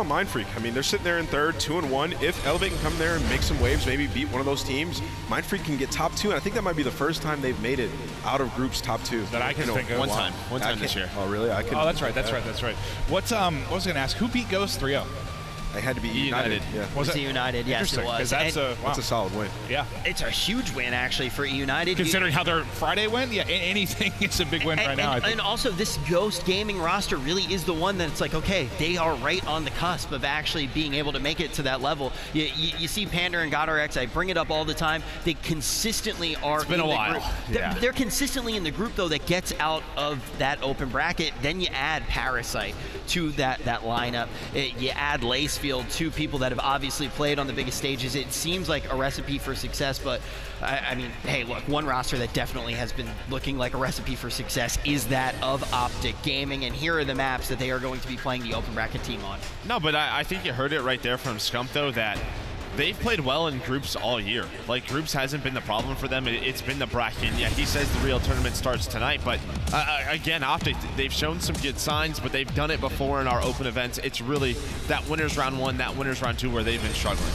about Mindfreak. I mean, they're sitting there in third, 2-1. If Elevate can come there and make some waves, maybe beat one of those teams, Mindfreak can get top 2, and I think that might be the first time they've made it out of groups top 2. That I can think of. One time this year. Oh, really? Oh, that's right. That's right. What I was going to ask, who beat Ghost 3-0? They had to be United. Yeah. Was it United? Yes, it was. That's a solid win. Yeah. It's a huge win, actually, for United. Considering how their Friday went, yeah, anything is a big win right now, I think. And also, this Ghost Gaming roster really is the one that's like, okay, they are right on the cusp of actually being able to make it to that level. You see Pander and GodRX, I bring it up all the time. They consistently are in the group. They're consistently in the group, though, that gets out of that open bracket. Then you add Parasite to that lineup. You add Lacefield, two people that have obviously played on the biggest stages. It seems like a recipe for success, but I mean, hey, look, one roster that definitely has been looking like a recipe for success is that of OpTic Gaming, and here are the maps that they are going to be playing the open bracket team on. No, but I think you heard it right there from Scump, though, that they've played well in groups all year. Like, groups hasn't been the problem for them. It's been the bracket. Yeah, he says the real tournament starts tonight, but again, OpTic, they've shown some good signs, but they've done it before in our open events. It's really that winners round 1, that winners round 2 where they've been struggling.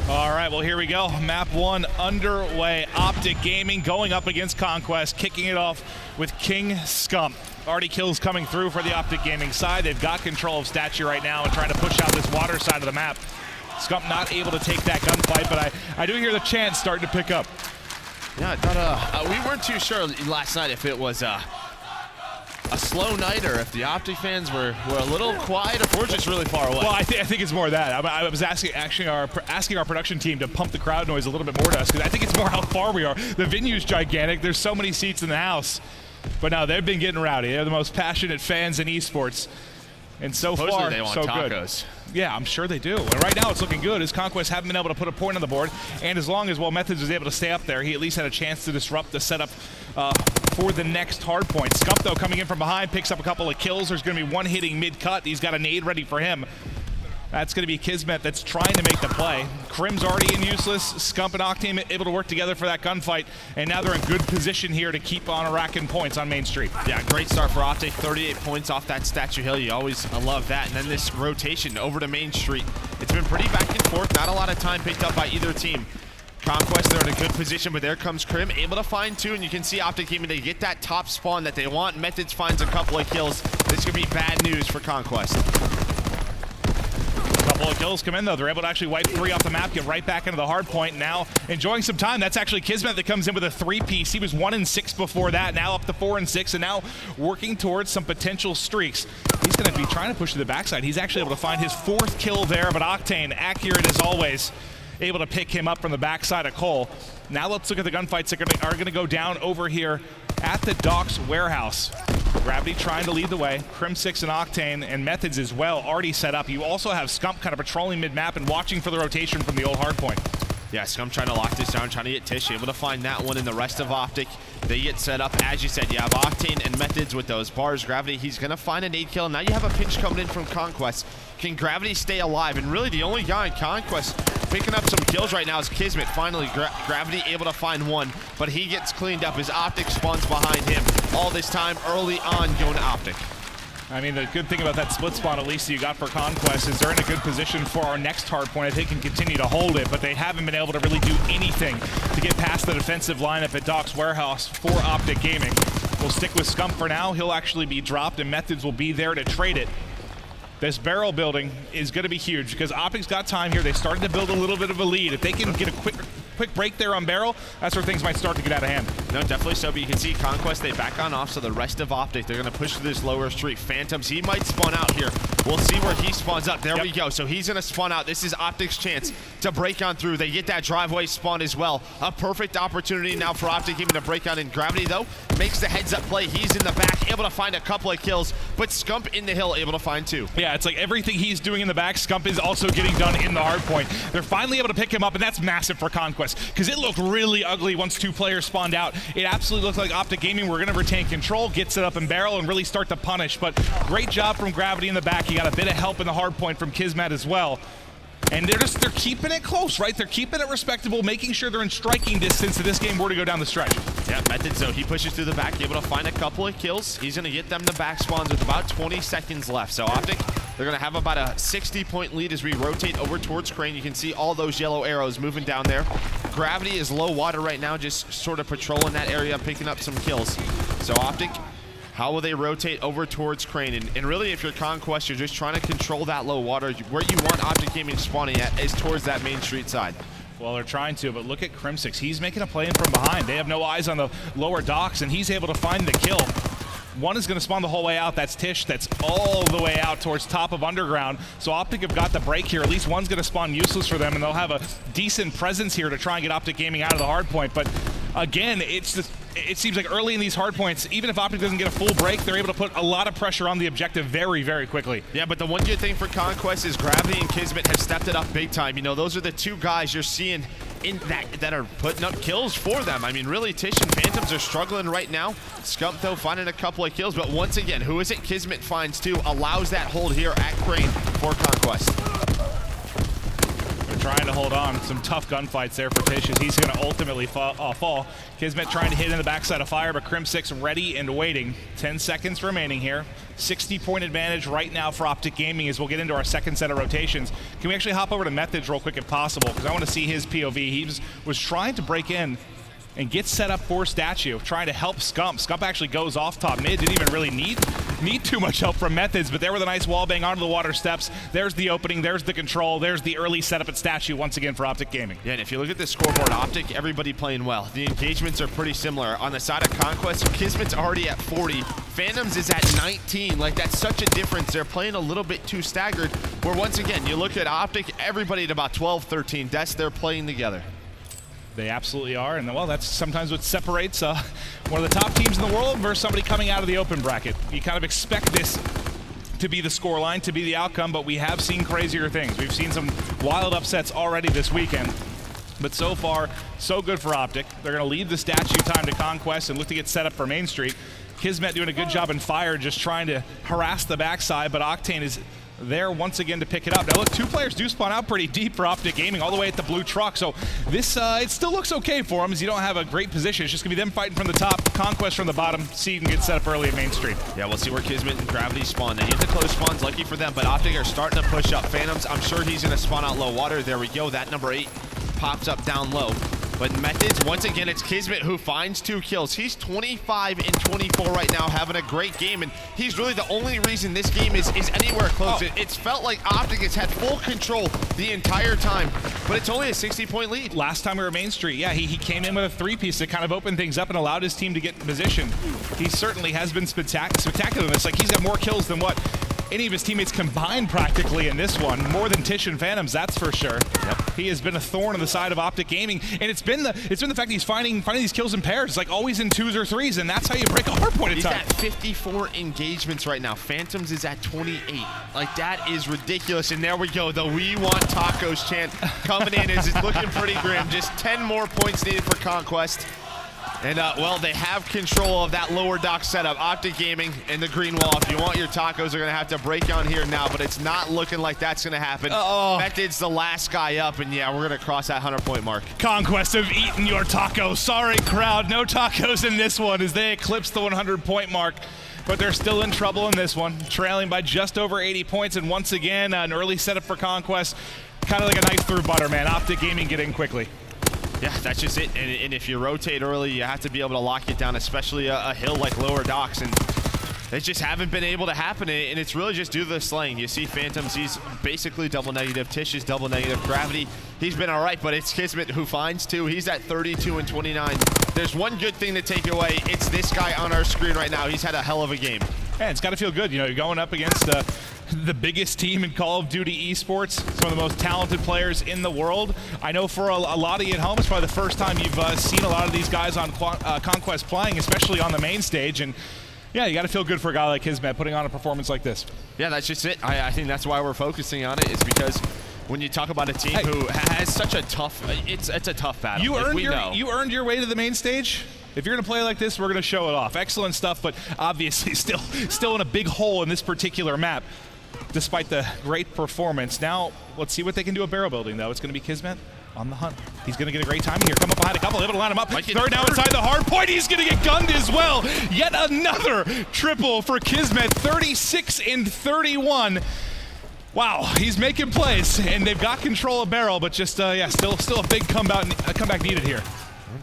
All right, well, here we go. Map 1 underway. OpTic Gaming going up against Conquest, kicking it off with King Scump. Already kills coming through for the OpTic Gaming side. They've got control of Statue right now and trying to push out this water side of the map. Scump not able to take that gunfight, but I do hear the chants starting to pick up. Yeah, I thought, we weren't too sure last night if it was a slow night or if the OpTic fans were a little quiet, or if we're just really far away. Well, I think it's more that. I was asking our production team to pump the crowd noise a little bit more to us, because I think it's more how far we are. The venue's gigantic. There's so many seats in the house. But no, they've been getting rowdy. They're the most passionate fans in esports. And so far, they want so tacos. Good. Yeah, I'm sure they do. And right now it's looking good as Conquest haven't been able to put a point on the board. And as long as, well, Methods was able to stay up there, he at least had a chance to disrupt the setup for the next hard point. Scump, though, coming in from behind, picks up a couple of kills. There's going to be one hitting mid-cut. He's got a nade ready for him. That's going to be Kismet that's trying to make the play. Crim's already in useless. Scump and Octane able to work together for that gunfight, and now they're in good position here to keep on racking points on Main Street. Yeah, great start for OpTic. 38 points off that Statue Hill. You always love that. And then this rotation over to Main Street. It's been pretty back and forth. Not a lot of time picked up by either team. Conquest, they're in a good position, but there comes Crim, able to find 2, and you can see OpTic Gaming, they get that top spawn that they want. Methods finds a couple of kills. This could be bad news for Conquest. Couple of kills come in, though. They're able to actually wipe 3 off the map, get right back into the hard point. Now enjoying some time. That's actually Kismet that comes in with a 3-piece. He was 1-6 before that, now up to 4-6, and now working towards some potential streaks. He's going to be trying to push to the backside. He's actually able to find his 4th kill there, but Octane, accurate as always, able to pick him up from the backside of Cole. Now let's look at the gunfights that are going to go down over here at the Docks warehouse. Gravity trying to lead the way. Crim6 and Octane and Methods as well already set up. You also have Scump kind of patrolling mid-map and watching for the rotation from the old hardpoint. Yeah, Scump trying to lock this down, trying to get Tish, able to find that one in the rest of OpTic. They get set up. As you said, you have Octane and Methods with those bars. Gravity, he's going to find a nade kill. Now you have a pinch coming in from Conquest. Can Gravity stay alive? And really the only guy in Conquest picking up some kills right now is Kismet. Finally, Gravity able to find 1, but he gets cleaned up as OpTic spawns behind him. All this time early on going to OpTic. I mean, the good thing about that split spawn, at least you got for Conquest, is they're in a good position for our next hard point. If they can continue to hold it, but they haven't been able to really do anything to get past the defensive lineup at Docks Warehouse for OpTic Gaming. We'll stick with Scump for now. He'll actually be dropped, and Methods will be there to trade it. This barrel building is going to be huge because OpTic's got time here. They started to build a little bit of a lead. If they can get a quick break there on barrel, that's where things might start to get out of hand. No, definitely so, but you can see Conquest, they back on off, so the rest of OpTic, they're going to push to this lower street. Phantoms, he might spawn out here. We'll see where he spawns up. There we go. So he's going to spawn out. This is OpTic's chance to break on through. They get that driveway spawn as well. A perfect opportunity now for OpTic even to break on in. Gravity, though, makes the heads-up play. He's in the back, able to find a couple of kills, but Scump in the hill, able to find 2. Yeah, it's like everything he's doing in the back, Scump is also getting done in the hard point. They're finally able to pick him up, and that's massive for Conquest because it looked really ugly once 2 players spawned out. It absolutely looked like OpTic Gaming were going to retain control, get set up in barrel, and really start to punish. But great job from Gravity in the back. He got a bit of help in the hard point from Kismet as well. And they're keeping it close, right? They're keeping it respectable, making sure they're in striking distance if this game were to go down the stretch. Yeah, Methods though, he pushes through the back, able to find a couple of kills. He's going to get them the back spawns with about 20 seconds left. So OpTic, they're going to have about a 60-point lead as we rotate over towards Crane. You can see all those yellow arrows moving down there. Gravity is low water right now, just sort of patrolling that area, picking up some kills. So OpTic, how will they rotate over towards Crane? And really, if you're Conquest, you're just trying to control that low water. Where you want OpTic Gaming spawning at is towards that main street side. Well, they're trying to, but look at Crimsix. He's making a play in from behind. They have no eyes on the lower docks, and he's able to find the kill. One is going to spawn the whole way out. That's Tish. That's all the way out towards top of Underground. So OpTic have got the break here. At least one's going to spawn useless for them, and they'll have a decent presence here to try and get OpTic Gaming out of the hard point. But again, it seems like early in these hard points, even if OpTic doesn't get a full break, they're able to put a lot of pressure on the objective very, very quickly. Yeah, but the one good thing for Conquest is Gravity and Kismet have stepped it up big time. You know, those are the two guys you're seeing in that are putting up kills for them. I mean, really, Tish and Phantoms are struggling right now. Scump, though, finding a couple of kills. But once again, who is it Kismet finds, too, allows that hold here at Crane for Conquest. Trying to hold on. Some tough gunfights there for Tish as he's going to ultimately fall. Kismet trying to hit in the backside of fire, but Crim6 ready and waiting. 10 seconds remaining here. 60-point advantage right now for OpTic Gaming as we'll get into our second set of rotations. Can we actually hop over to Methods real quick if possible? Because I want to see his POV. He was trying to break in and get set up for Statue, trying to help Scump. Scump actually goes off top mid, didn't even really need too much help from Methods, but there with a nice wall bang onto the water steps. There's the opening, there's the control, there's the early setup at Statue once again for OpTic Gaming. Yeah, and if you look at the scoreboard, OpTic, everybody playing well. The engagements are pretty similar. On the side of Conquest, Kismet's already at 40. Phantoms is at 19. Like, that's such a difference. They're playing a little bit too staggered, where once again, you look at OpTic, everybody at about 12, 13 deaths, they're playing together. They absolutely are, and well, that's sometimes what separates one of the top teams in the world versus somebody coming out of the open bracket. You kind of expect this to be the scoreline, to be the outcome, but we have seen crazier things. We've seen some wild upsets already this weekend, but so far, so good for OpTic. They're going to leave the Statue time to Conquest and look to get set up for Main Street. Kismet doing a good job in fire, just trying to harass the backside, but Octane is there once again to pick it up. Now look, two players do spawn out pretty deep for OpTic Gaming, all the way at the blue truck, so this, it still looks okay for them as you don't have a great position. It's just gonna be them fighting from the top, Conquest from the bottom, see if you can get set up early at Main Street. Yeah, we'll see where Kismet and Gravity spawn. They get the close spawns, lucky for them, but OpTic are starting to push up. Phantoms, I'm sure he's gonna spawn out low water. There we go, that number 8 pops up down low. But Methods, once again, it's Kismet who finds 2 kills. He's 25 and 24 right now, having a great game, and he's really the only reason this game is anywhere close. It's felt like OpTic has had full control the entire time, but it's only a 60-point lead. Last time we were at Main Street, yeah, he came in with a 3-piece that kind of opened things up and allowed his team to get in position. He certainly has been spectacular in this. Like, he's got more kills than what any of his teammates combined practically in this one. More than Tish and Phantoms, that's for sure. Yep. He has been a thorn on the side of OpTic Gaming, and it's been the fact that he's finding these kills in pairs. It's like always in 2s or 3s, and that's how you break a hard point at times. He's at 54 engagements right now. Phantoms is at 28. Like, that is ridiculous. And there we go. The "We Want Tacos" chant coming in as it's looking pretty grim. Just 10 more points needed for Conquest. And, well, they have control of that lower dock setup. OpTic Gaming and the green wall. If you want your tacos, they're going to have to break on here now, but it's not looking like that's going to happen. Method's the last guy up, and, yeah, we're going to cross that 100-point mark. Conquest have eaten your tacos. Sorry, crowd. No tacos in this one as they eclipse the 100-point mark. But they're still in trouble in this one, trailing by just over 80 points. And once again, an early setup for Conquest. Kind of like a knife through butter, man. OpTic Gaming get in quickly. Yeah, that's just it. And if you rotate early, you have to be able to lock it down, especially a hill like lower docks. And they just haven't been able to happen. And it's really just due to the slaying. You see Phantoms, he's basically double negative. Tish is double negative. Gravity, he's been all right, but it's Kismet who finds 2. He's at 32 and 29. There's one good thing to take away. It's this guy on our screen right now. He's had a hell of a game. Yeah, it's got to feel good. You know, you're going up against the biggest team in Call of Duty esports, some of the most talented players in the world. I know for a lot of you at home, it's probably the first time you've seen a lot of these guys on Conquest playing, especially on the main stage. And yeah, you got to feel good for a guy like Kismet putting on a performance like this. Yeah, that's just it. I think that's why we're focusing on it, is because when you talk about a team who has such a tough, it's a tough battle. You earned your way to the main stage. If you're going to play like this, we're going to show it off. Excellent stuff, but obviously still in a big hole in this particular map. despite the great performance. Now, let's see what they can do at barrel building, though. It's going to be Kismet on the hunt. He's going to get a great timing here. Come up behind a couple, able to line him up. Third now inside the hard point. He's going to get gunned as well. Yet another triple for Kismet, 36 and 31. Wow, he's making plays, and they've got control of barrel, but just, yeah, still a big comeback needed here.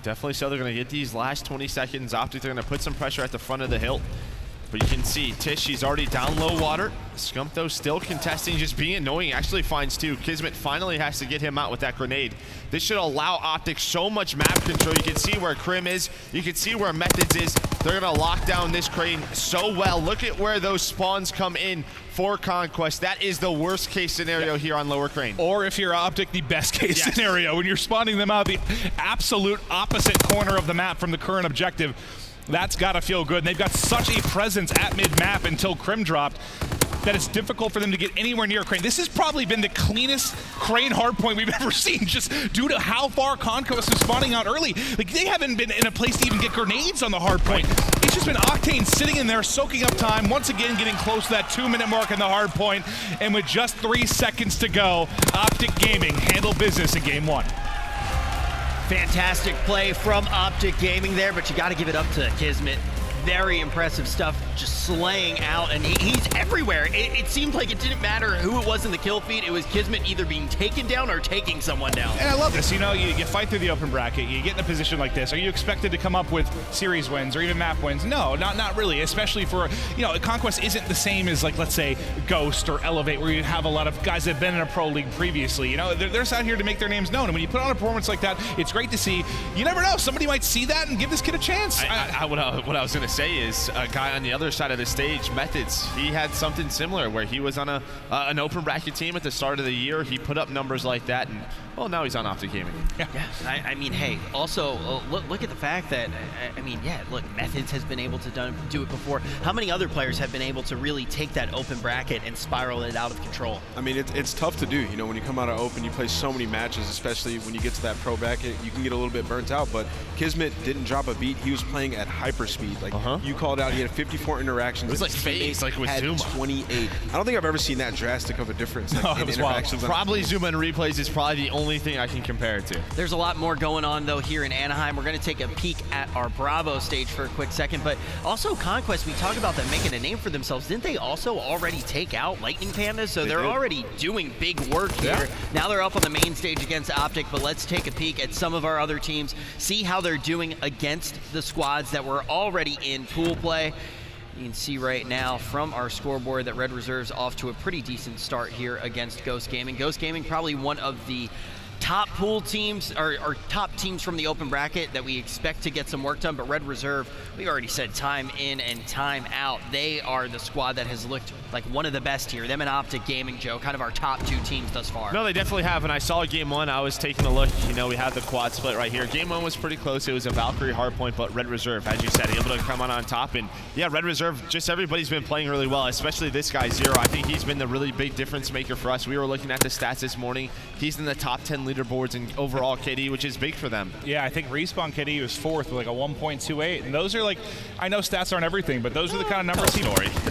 Definitely so. They're going to get these last 20 seconds. OpTic, they're going to put some pressure at the front of the hill. But you can see Tish, she's already down low water. Scump, still contesting, just being annoying. Actually finds two. Kismet finally has to get him out with that grenade. This should allow OpTic so much map control. You can see where Krim is. You can see where Methods is. They're going to lock down this crane so well. Look at where those spawns come in for Conquest. That is the worst case scenario here on lower crane. Or if you're OpTic, the best case scenario. When you're spawning them out the absolute opposite corner of the map from the current objective. That's got to feel good. And they've got such a presence at mid-map until Krim dropped that it's difficult for them to get anywhere near Crane. This has probably been the cleanest Crane hardpoint we've ever seen, just due to how far Conquest is spawning out early. Like, they haven't been in a place to even get grenades on the hardpoint. It's just been Octane sitting in there, soaking up time, once again getting close to that 2-minute mark on the hardpoint. And with just 3 seconds to go, OpTic Gaming handle business in game 1. Fantastic play from OpTic Gaming there, but you got to give it up to Kismet. Very impressive stuff, just slaying out, and he's everywhere. It seemed like it didn't matter who it was in the kill feed. It was Kismet either being taken down or taking someone down. And I love this. You know, you fight through the open bracket, you get in a position like this. Are you expected to come up with series wins or even map wins? No, not really, especially for, you know, Conquest isn't the same as, like, let's say, Ghost or Elevate, where you have a lot of guys that have been in a pro league previously. You know, they're out here to make their names known, and when you put on a performance like that, it's great to see. You never know, somebody might see that and give this kid a chance. What I was going to say is a guy on the other side of the stage, Methods, he had something similar where he was on an open bracket team at the start of the year. He put up numbers like that, and well, now he's on OpTic Gaming. Yeah. I mean, hey, also look at the fact that, I mean, yeah, look, Methods has been able to do it before. How many other players have been able to really take that open bracket and spiral it out of control? I mean, it's tough to do. You know, when you come out of open, you play so many matches, especially when you get to that pro bracket, you can get a little bit burnt out. But Kismet didn't drop a beat. He was playing at hyper speed. Like you called out, he had 54 interactions. It was like phase, like with Zuma. 28. I don't think I've ever seen that drastic of a difference. Like, it was wild. Probably Zuma and replays is probably the only thing I can compare it to. There's a lot more going on, though, here in Anaheim. We're going to take a peek at our Bravo stage for a quick second, but also Conquest, we talk about them making a name for themselves. Didn't they also already take out Lightning Panda? So they're already doing big work here. Yeah. Now they're up on the main stage against OpTic, but let's take a peek at some of our other teams, see how they're doing against the squads that were already in pool play. You can see right now from our scoreboard that Red Reserve's off to a pretty decent start here against Ghost Gaming. Ghost Gaming, probably one of the top pool teams, or top teams from the open bracket that we expect to get some work done, but Red Reserve, we already said time in and time out, they are the squad that has looked like one of the best here. Them and OpTic Gaming, Joe, kind of our top 2 teams thus far. No, they definitely have, and I saw game 1, I was taking a look, you know, we have the quad split right here. Game 1 was pretty close. It was a Valkyrie hardpoint, but Red Reserve, as you said, able to come on top, and yeah, Red Reserve, just everybody's been playing really well, especially this guy, Zero. I think he's been the really big difference maker for us. We were looking at the stats this morning. He's in the top 10 leaderboards in overall KD, which is big for them. Yeah, I think Respawn KD was 4th with like a 1.28, and those are like, I know stats aren't everything, but those are the kind of numbers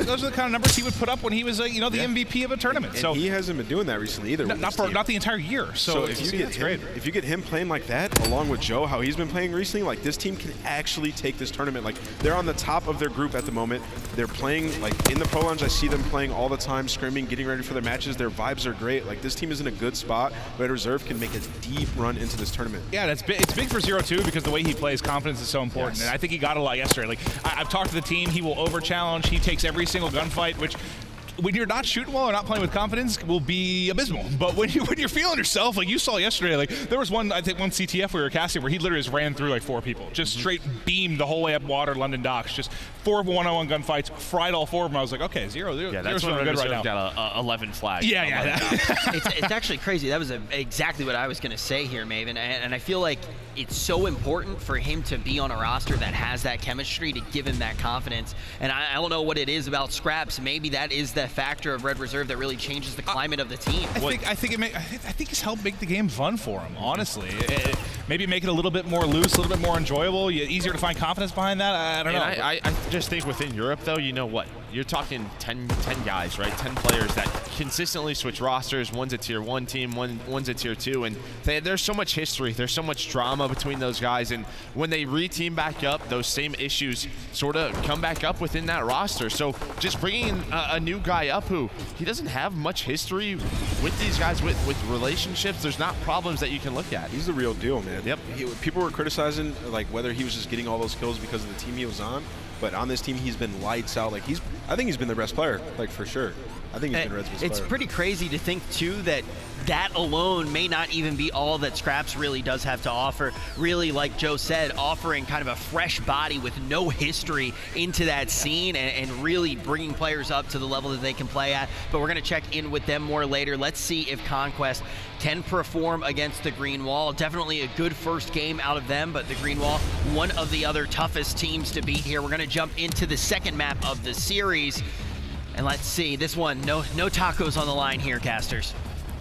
those are the kind of numbers he would put up when he was, you know, the MVP of a tournament. And so he hasn't been doing that recently either. Not the entire year. So if you get him playing like that, along with Joe, how he's been playing recently, like this team can actually take this tournament. Like they're on the top of their group at the moment. They're playing like in the Pro Lounge. I see them playing all the time, scrimming, getting ready for their matches. Their vibes are great. Like this team is in a good spot. Red Reserve can make a deep run into this tournament. Yeah, it's big for Zero too, because the way he plays, confidence is so important. Yes. And I think he got a lot yesterday. Like I've talked to the team, he will over challenge. He takes every single gunfight, which, when you're not shooting well or not playing with confidence, will be abysmal. But when you're feeling yourself, like you saw yesterday, like there was one CTF we were casting where he literally just ran through like 4 people, just straight beamed the whole way up water, London docks, just 4 1-on-1 gunfights, fried all 4 of them. I was like, okay, Zero. Yeah, that's when good right now. Got 11 flags. Yeah. It's actually crazy. That was exactly what I was going to say here, Maven, and I feel like it's so important for him to be on a roster that has that chemistry to give him that confidence. And I don't know what it is about Scraps. Maybe that is the factor of Red Reserve that really changes the climate of the team. I think it's helped make the game fun for him, honestly. maybe make it a little bit more loose, a little bit more enjoyable, easier to find confidence behind that? I don't know. I just think within Europe, though, you know what? You're talking 10 guys, right? 10 players that consistently switch rosters. One's a tier 1 team, one's a tier 2, and there's so much history, there's so much drama between those guys, and when they re-team back up, those same issues sort of come back up within that roster. So just bringing in a new guy up who he doesn't have much history with these guys, with relationships, there's not problems that you can look at. He's the real deal, man. Yep. People were criticizing like whether he was just getting all those kills because of the team he was on, but on this team he's been lights out. Like I think he's been the best player, like for sure. I think he's been Red's best player. It's pretty crazy to think too that alone may not even be all that Scraps really does have to offer. Really, like Joe said, offering kind of a fresh body with no history into that scene and really bringing players up to the level that they can play at. But we're going to check in with them more later. Let's see if Conquest can perform against the Green Wall. Definitely a good first game out of them, but the Green Wall, one of the other toughest teams to beat here. We're going to jump into the second map of the series. And let's see, this one, no tacos on the line here, casters.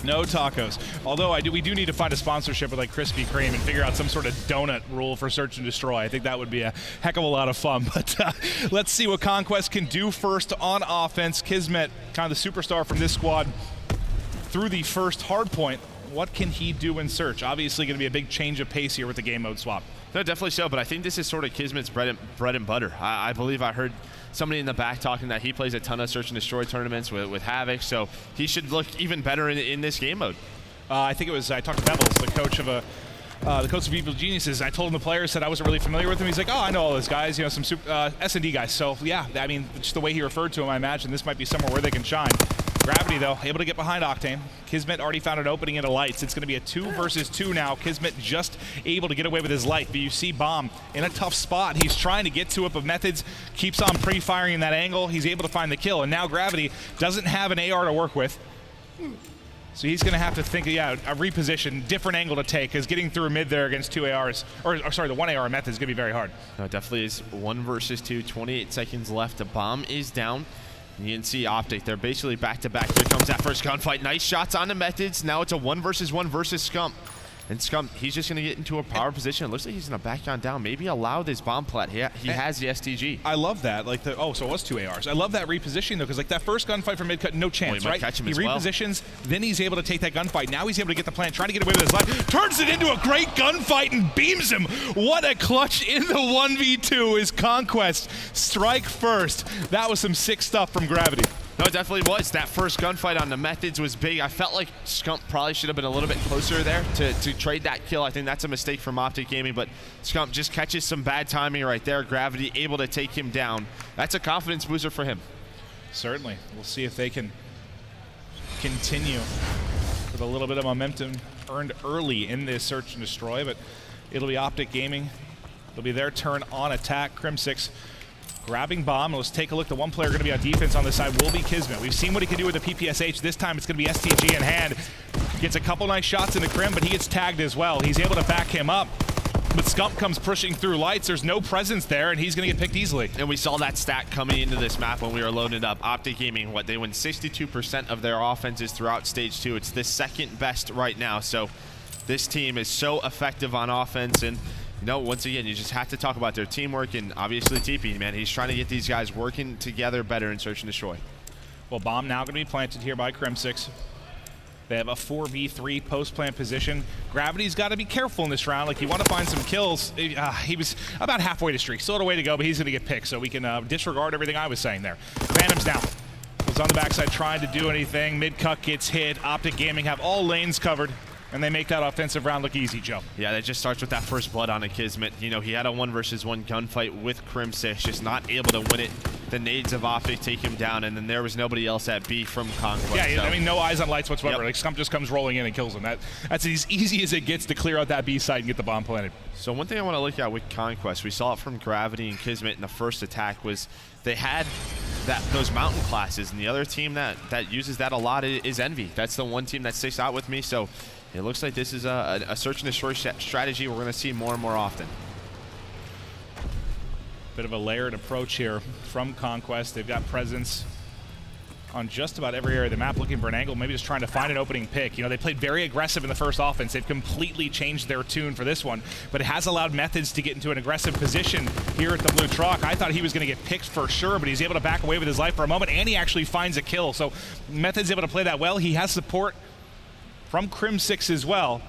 No tacos. Although we do need to find a sponsorship with like Krispy Kreme and figure out some sort of donut rule for Search and Destroy. I think that would be a heck of a lot of fun. But let's see what Conquest can do first on offense. Kismet, kind of the superstar from this squad, through the first hard point. What can he do in Search? Obviously going to be a big change of pace here with the game mode swap. No, definitely so, but I think this is sort of Kismet's bread and butter. I believe I heard somebody in the back talking that he plays a ton of Search and Destroy tournaments with Havoc, so he should look even better in this game mode. I think it was, I talked to Bevels, the coach of Evil Geniuses. I told him the player said I wasn't really familiar with him. He's like, oh, I know all those guys, some S&D guys. So yeah, I mean, just the way he referred to him, I imagine this might be somewhere where they can shine. Gravity, though, able to get behind Octane. Kismet already found an opening into lights. It's going to be a 2 versus 2 now. Kismet just able to get away with his light, but you see Bomb in a tough spot. He's trying to get to it, but Methods keeps on pre-firing in that angle. He's able to find the kill, and now Gravity doesn't have an AR to work with. So he's going to have to think, a reposition, different angle to take, because getting through mid there against 2 ARs, or sorry, the 1 AR Method is going to be very hard. No, it definitely is 1 versus 2, 28 seconds left. The Bomb is down. You can see OpTic, they're basically back-to-back. Here comes that first gunfight. Nice shots on the Methods. Now it's a 1 versus 1 versus Scump. And Scump, he's just going to get into a power position. It looks like he's going to back on down. Maybe allow this bomb plat. He has the STG. I love that. So it was 2 ARs. I love that repositioning, though, because that first gunfight from mid-cut, no chance, right? He repositions, then he's able to take that gunfight. Now he's able to get the plant, trying to get away with his life. Turns it into a great gunfight and beams him. What a clutch in the 1v2 is Conquest. Strike first. That was some sick stuff from Gravity. No, it definitely was. That first gunfight on the Methods was big. I felt like Scump probably should have been a little bit closer there to trade that kill. I think that's a mistake from OpTic Gaming, but Scump just catches some bad timing right there. Gravity able to take him down. That's a confidence booster for him. Certainly. We'll see if they can continue with a little bit of momentum earned early in this Search and Destroy, but it'll be OpTic Gaming. It'll be their turn on attack. Crim6 grabbing Bomb. Let's take a look. The one player going to be on defense on this side will be Kismet. We've seen what he can do with the PPSH. This time it's going to be STG in hand. Gets a couple nice shots into Crim, but he gets tagged as well. He's able to back him up. But Scump comes pushing through lights. There's no presence there, and he's going to get picked easily. And we saw that stat coming into this map when we were loaded up. OpTic Gaming, they win 62% of their offenses throughout Stage 2. It's the second best right now. So this team is so effective on offense, and once again, you just have to talk about their teamwork, and obviously TP, man. He's trying to get these guys working together better in Search and Destroy. Well, Bomb now going to be planted here by Crim6. They have a 4v3 post-plant position. Gravity's got to be careful in this round. You want to find some kills. He was about halfway to streak. Still had a way to go, but he's going to get picked, so we can disregard everything I was saying there. Phantom's down. Was on the backside trying to do anything. Mid-cut gets hit. OpTic Gaming have all lanes covered, and they make that offensive round look easy, Joe. Yeah, that just starts with that first blood on a Kismet. He had a 1 versus 1 gunfight with Crim6, just not able to win it. The nades of OpTic take him down, and then there was nobody else at B from Conquest. Yeah, I mean, no eyes on lights whatsoever. Yep. Scump just comes rolling in and kills him. That's as easy as it gets to clear out that B side and get the bomb planted. So one thing I want to look at with Conquest, we saw it from Gravity and Kismet in the first attack, was they had those mountain classes, and the other team that uses that a lot is Envy. That's the one team that sticks out with me. So it looks like this is a Search and Destroy strategy we're going to see more and more often. Bit of a layered approach here from Conquest. They've got presence on just about every area of the map, looking for an angle, maybe just trying to find an opening pick. You know, they played very aggressive in the first offense. They've completely changed their tune for this one, but it has allowed Methods to get into an aggressive position here at the blue truck. I thought he was going to get picked for sure, but he's able to back away with his life for a moment, and he actually finds a kill. So Methods able to play that well. He has support from Crim6 as well.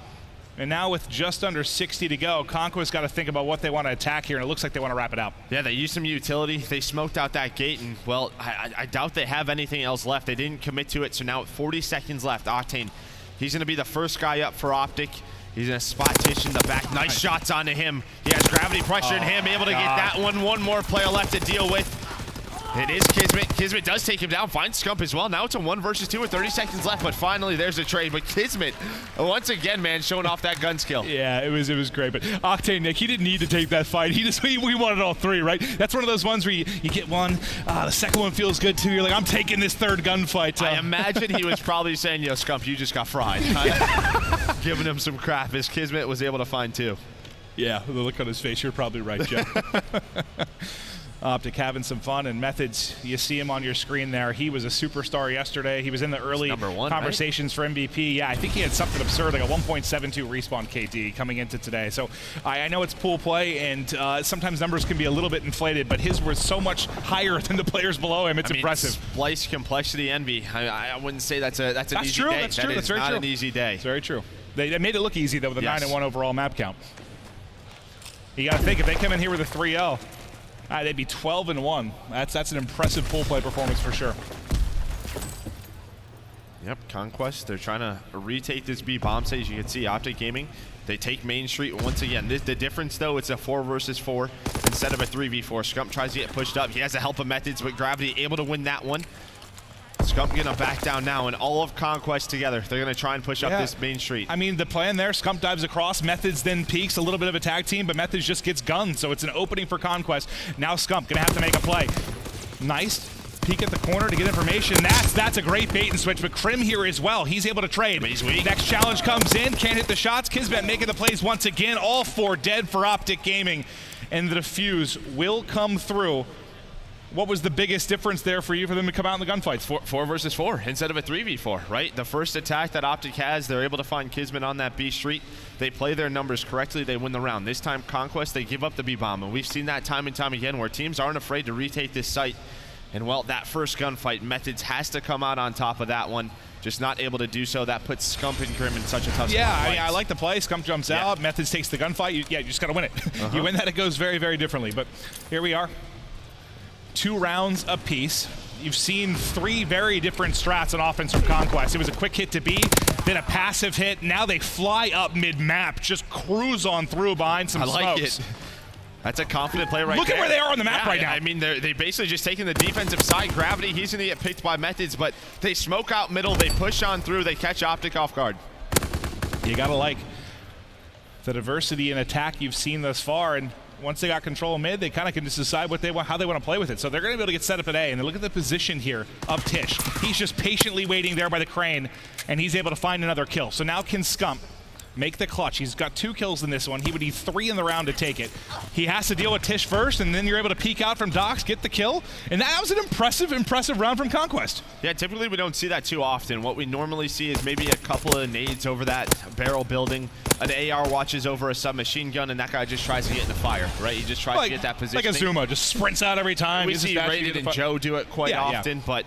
And now with just under 60 to go, Conquest got to think about what they want to attack here, and it looks like they want to wrap it up. Yeah, they used some utility. They smoked out that gate, and, well, I doubt they have anything else left. They didn't commit to it, so now 40 seconds left. Octane, he's going to be the first guy up for OpTic. He's going to spot Tish in the back. Nice shots onto him. He has gravity pressure in him, able to get that one. One more player left to deal with. It is Kismet. Kismet does take him down, finds Scump as well. Now it's a 1 versus 2 with 30 seconds left, but finally there's a trade. But Kismet, once again, man, showing off that gun skill. Yeah, it was great. But Octane, Nick, he didn't need to take that fight. We wanted all three, right? That's one of those ones where you get one, the second one feels good too. You're like, I'm taking this third gunfight. I imagine he was probably saying, yo, Scump, you just got fried. Giving him some crap as Kismet was able to find 2. Yeah, the look on his face, you're probably right, Jeff. OpTic having some fun, and Methods, you see him on your screen there. He was a superstar yesterday. He was in the early conversations for MVP. Yeah, I think he had something absurd, like a 1.72 respawn KD coming into today. So I know it's pool play, and sometimes numbers can be a little bit inflated, but his was so much higher than the players below him. It's impressive. Splice complexity envy. I wouldn't say that's an easy day. That's true. That is not an easy day. It's very true. They made it look easy, though, with a 9-1 overall map count. You got to think, if they come in here with a 3-0, they'd be 12-1. That's an impressive pool play performance for sure. Yep, Conquest, they're trying to retake this B bomb stage. As you can see, OpTic Gaming, they take Main Street once again. The difference, though, it's a 4 versus 4 instead of a 3v4. Scump tries to get pushed up. He has the help of Methods, but Gravity able to win that one. Scump gonna back down now, and all of Conquest together, they're gonna try and push up this Main Street. I mean, the plan there, Scump dives across, Methods then peeks, a little bit of a tag team, but Methods just gets gunned, so it's an opening for Conquest. Now Scump gonna have to make a play. Nice peek at the corner to get information. That's a great bait and switch, but Crim here as well. He's able to trade. But he's weak. Next challenge comes in, can't hit the shots. Kismet making the plays once again. All 4 dead for OpTic Gaming, and the defuse will come through. What was the biggest difference there for you for them to come out in the gunfights? 4 versus 4 instead of a 3v4, right? The first attack that OpTic has, they're able to find Kismet on that B street. They play their numbers correctly, they win the round. This time, Conquest, they give up the B-bomb, and we've seen that time and time again where teams aren't afraid to retake this site. And, well, that first gunfight, Methods has to come out on top of that one. Just not able to do so. That puts Scump and Crim in such a tough spot. I mean, I like the play. Scump jumps out, Methods takes the gunfight. You just got to win it. You win that, it goes very, very differently. But here we are. 2 rounds apiece. You've seen 3 very different strats on offense from Conquest. It was a quick hit to B, then a passive hit. Now they fly up mid-map, just cruise on through behind some smokes. I like it. That's a confident play right there. Look at where they are on the map right now. I mean, they basically just taking the defensive side. Gravity, he's going to get picked by Methods, but they smoke out middle. They push on through. They catch OpTic off guard. You got to like the diversity in attack you've seen thus far, and once they got control of mid, they kind of can just decide what they want, how they want to play with it. So they're going to be able to get set up at A, and look at the position here of Tish. He's just patiently waiting there by the crane, and he's able to find another kill. So now can Scump make the clutch? He's got 2 kills in this one. He would need 3 in the round to take it. He has to deal with Tish first, and then you're able to peek out from Docs, get the kill, and that was an impressive round from Conquest. Yeah, typically we don't see that too often. What we normally see is maybe a couple of nades over that barrel building. An AR watches over a submachine gun, and that guy just tries to get in the fire, right? He just tries to get that position. Like a Zuma, just sprints out every time. We see Rated and Joe do it quite often, but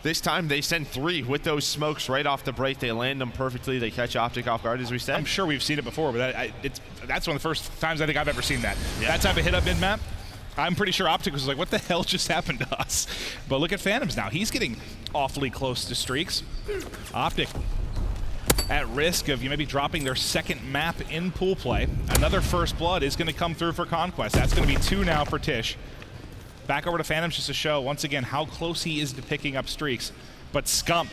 this time they send 3 with those smokes right off the break. They land them perfectly. They catch OpTic off guard, as we said. I'm sure we've seen it before, but that's one of the first times I think I've ever seen that. Yeah. That type of hit up mid-map. I'm pretty sure OpTic was like, what the hell just happened to us? But look at Phantoms now. He's getting awfully close to streaks. OpTic at risk of maybe dropping their second map in pool play. Another first blood is going to come through for Conquest. That's going to be 2 now for Tish. Back over to Phantoms just to show, once again, how close he is to picking up streaks. But Scump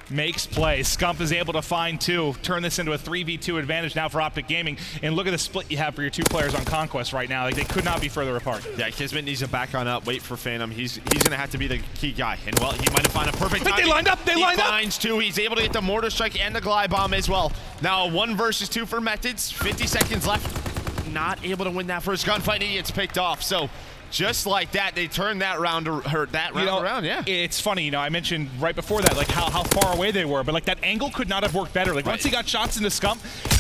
makes plays. Scump is able to find 2, turn this into a 3v2 advantage now for OpTic Gaming. And look at the split you have for your 2 players on Conquest right now. Like, they could not be further apart. Yeah, Kismet needs to back on up, wait for Phantom. He's going to have to be the key guy. And, well, he might have found a perfect time. They lined up. He finds 2. He's able to get the mortar strike and the glide bomb as well. Now a 1 versus 2 for Methods. 50 seconds left. Not able to win that first gunfight. He gets picked off. So just like that, they turned that round around. Yeah, it's funny, you know, I mentioned right before that, like how far away they were, but like that angle could not have worked better. Like once he got shots into Scump,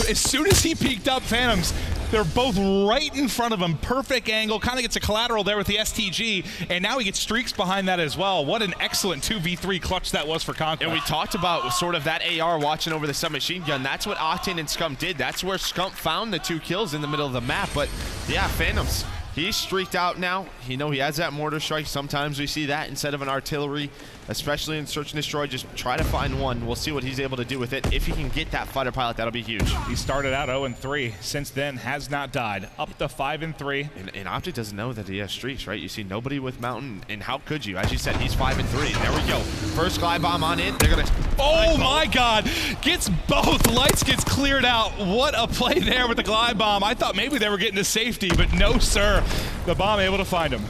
as soon as he peeked up, Phantoms, they're both right in front of him, perfect angle, kind of gets a collateral there with the STG, and now he gets streaks behind that as well. What an excellent 2v3 clutch that was for Conquest. And we talked about sort of that AR watching over the submachine gun. That's what Octane and Scump did. That's where Scump found the 2 kills in the middle of the map. But yeah, Phantoms, he's streaked out now. You know, he has that mortar strike. Sometimes we see that instead of an artillery, especially in Search and Destroy. Just try to find one. We'll see what he's able to do with it. If he can get that fighter pilot, that'll be huge. He started out 0-3. Since then, has not died. Up to 5-3. And OpTic doesn't know that he has streaks, right? You see nobody with Mountain, and how could you? As you said, he's 5-3. There we go. First glide bomb on in. They're gonna. Oh my God! Gets both. Lights gets cleared out. What a play there with the glide bomb. I thought maybe they were getting to safety, but no, sir. The bomb able to find him.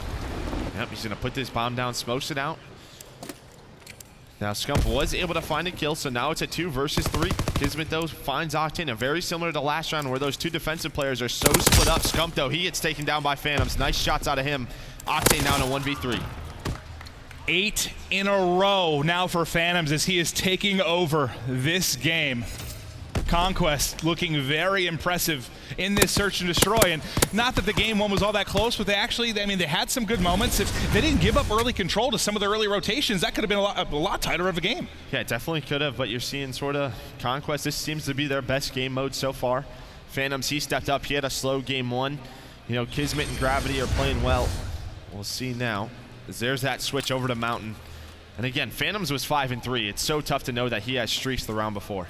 Yep, he's gonna put this bomb down, smokes it out. Now Scump was able to find a kill, so now it's a 2 versus 3. Kismet, though, finds Octane, and very similar to last round where those 2 defensive players are so split up. Scump, though, he gets taken down by Phantoms. Nice shots out of him. Octane now in a 1v3. 8 in a row now for Phantoms as he is taking over this game. Conquest looking very impressive in this Search and Destroy, and not that the game one was all that close, but they actually, I mean, they had some good moments. If they didn't give up early control to some of their early rotations, that could have been a lot tighter of a game. Yeah, it definitely could have, but you're seeing sort of Conquest, this seems to be their best game mode so far. Phantoms, he stepped up, he had a slow game 1. You know, Kismet and Gravity are playing well. We'll see now, as there's that switch over to Mountain. And again, Phantoms was 5-3. It's so tough to know that he has streaks the round before.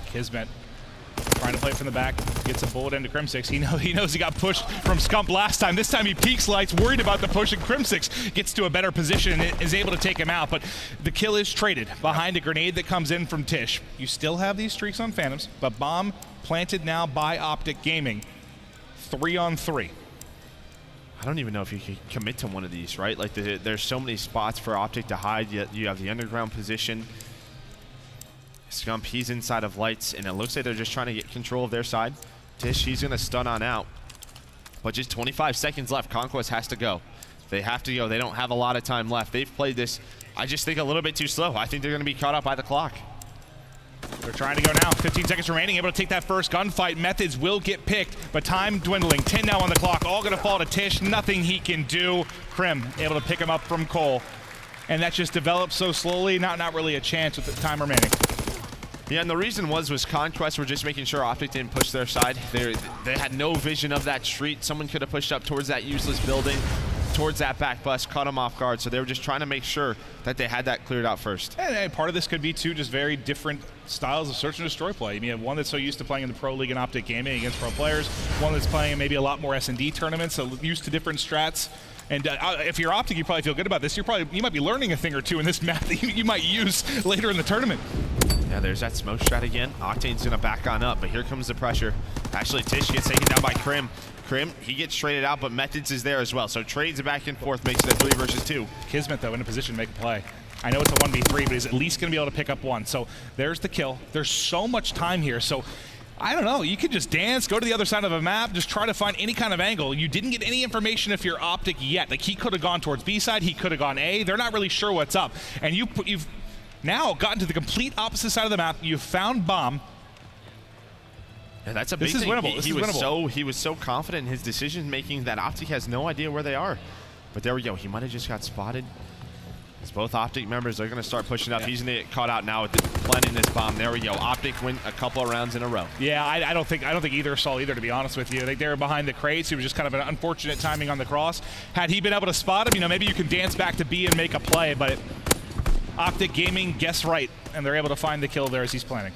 Kismet trying to play from the back, gets a bullet into Crimsix. He knows he got pushed from Scump last time. This time he peeks Lights, worried about the push, and Crimsix gets to a better position and is able to take him out. But the kill is traded behind a grenade that comes in from Tish. You still have these streaks on Phantoms, but bomb planted now by OpTic Gaming. 3-on-3. I don't even know if you can commit to one of these, right? Like there's so many spots for OpTic to hide. Yet you have the underground position. Scump, he's inside of Lights, and it looks like they're just trying to get control of their side. Tish, he's going to stun on out. But just 25 seconds left. Conquest has to go. They have to go. They don't have a lot of time left. They've played this, I just think, a little bit too slow. I think they're going to be caught up by the clock. They're trying to go now. 15 seconds remaining. Able to take that first gunfight. Methods will get picked, but time dwindling. 10 now on the clock. All going to fall to Tish. Nothing he can do. Krim able to pick him up from Cole. And that just develops so slowly. Not really a chance with the time remaining. Yeah, and the reason was Conquest were just making sure OpTic didn't push their side. They had no vision of that street. Someone could have pushed up towards that useless building, towards that back bus, caught them off guard. So they were just trying to make sure that they had that cleared out first. And part of this could be, too, just very different styles of Search and Destroy play. I mean, you have one that's so used to playing in the Pro League and OpTic Gaming against pro players, one that's playing maybe a lot more S&D tournaments, so used to different strats. And if you're OpTic, you probably feel good about this. You might be learning a thing or two in this map that you might use later in the tournament. Yeah, there's that smoke strat again. Octane's gonna back on up, but here comes the pressure. Actually, Tish gets taken down by Krim. Krim, he gets traded out, but Methods is there as well. So trades it back and forth, makes it a 3 versus 2. Kismet, though, in a position to make a play. I know it's a 1v3, but he's at least going to be able to pick up one. So there's the kill. There's so much time here. So I don't know. You could just dance, go to the other side of a map, just try to find any kind of angle. You didn't get any information if you're OpTic yet. Like, he could have gone towards B side. He could have gone A. They're not really sure what's up. And you've now gotten to the complete opposite side of the map. You've found bomb. Yeah, that's a big thing. He was so confident in his decision making that OpTic has no idea where they are. But there we go. He might have just got spotted. As both OpTic members are going to start pushing up. Yeah. He's going to get caught out now with planting this bomb. There we go. OpTic win a couple of rounds in a row. Yeah, I don't think either saw either, to be honest with you. They were behind the crates. It was just kind of an unfortunate timing on the cross. Had he been able to spot him, you know, maybe you can dance back to B and make a play. But OpTic Gaming guessed right, and they're able to find the kill there as he's planning.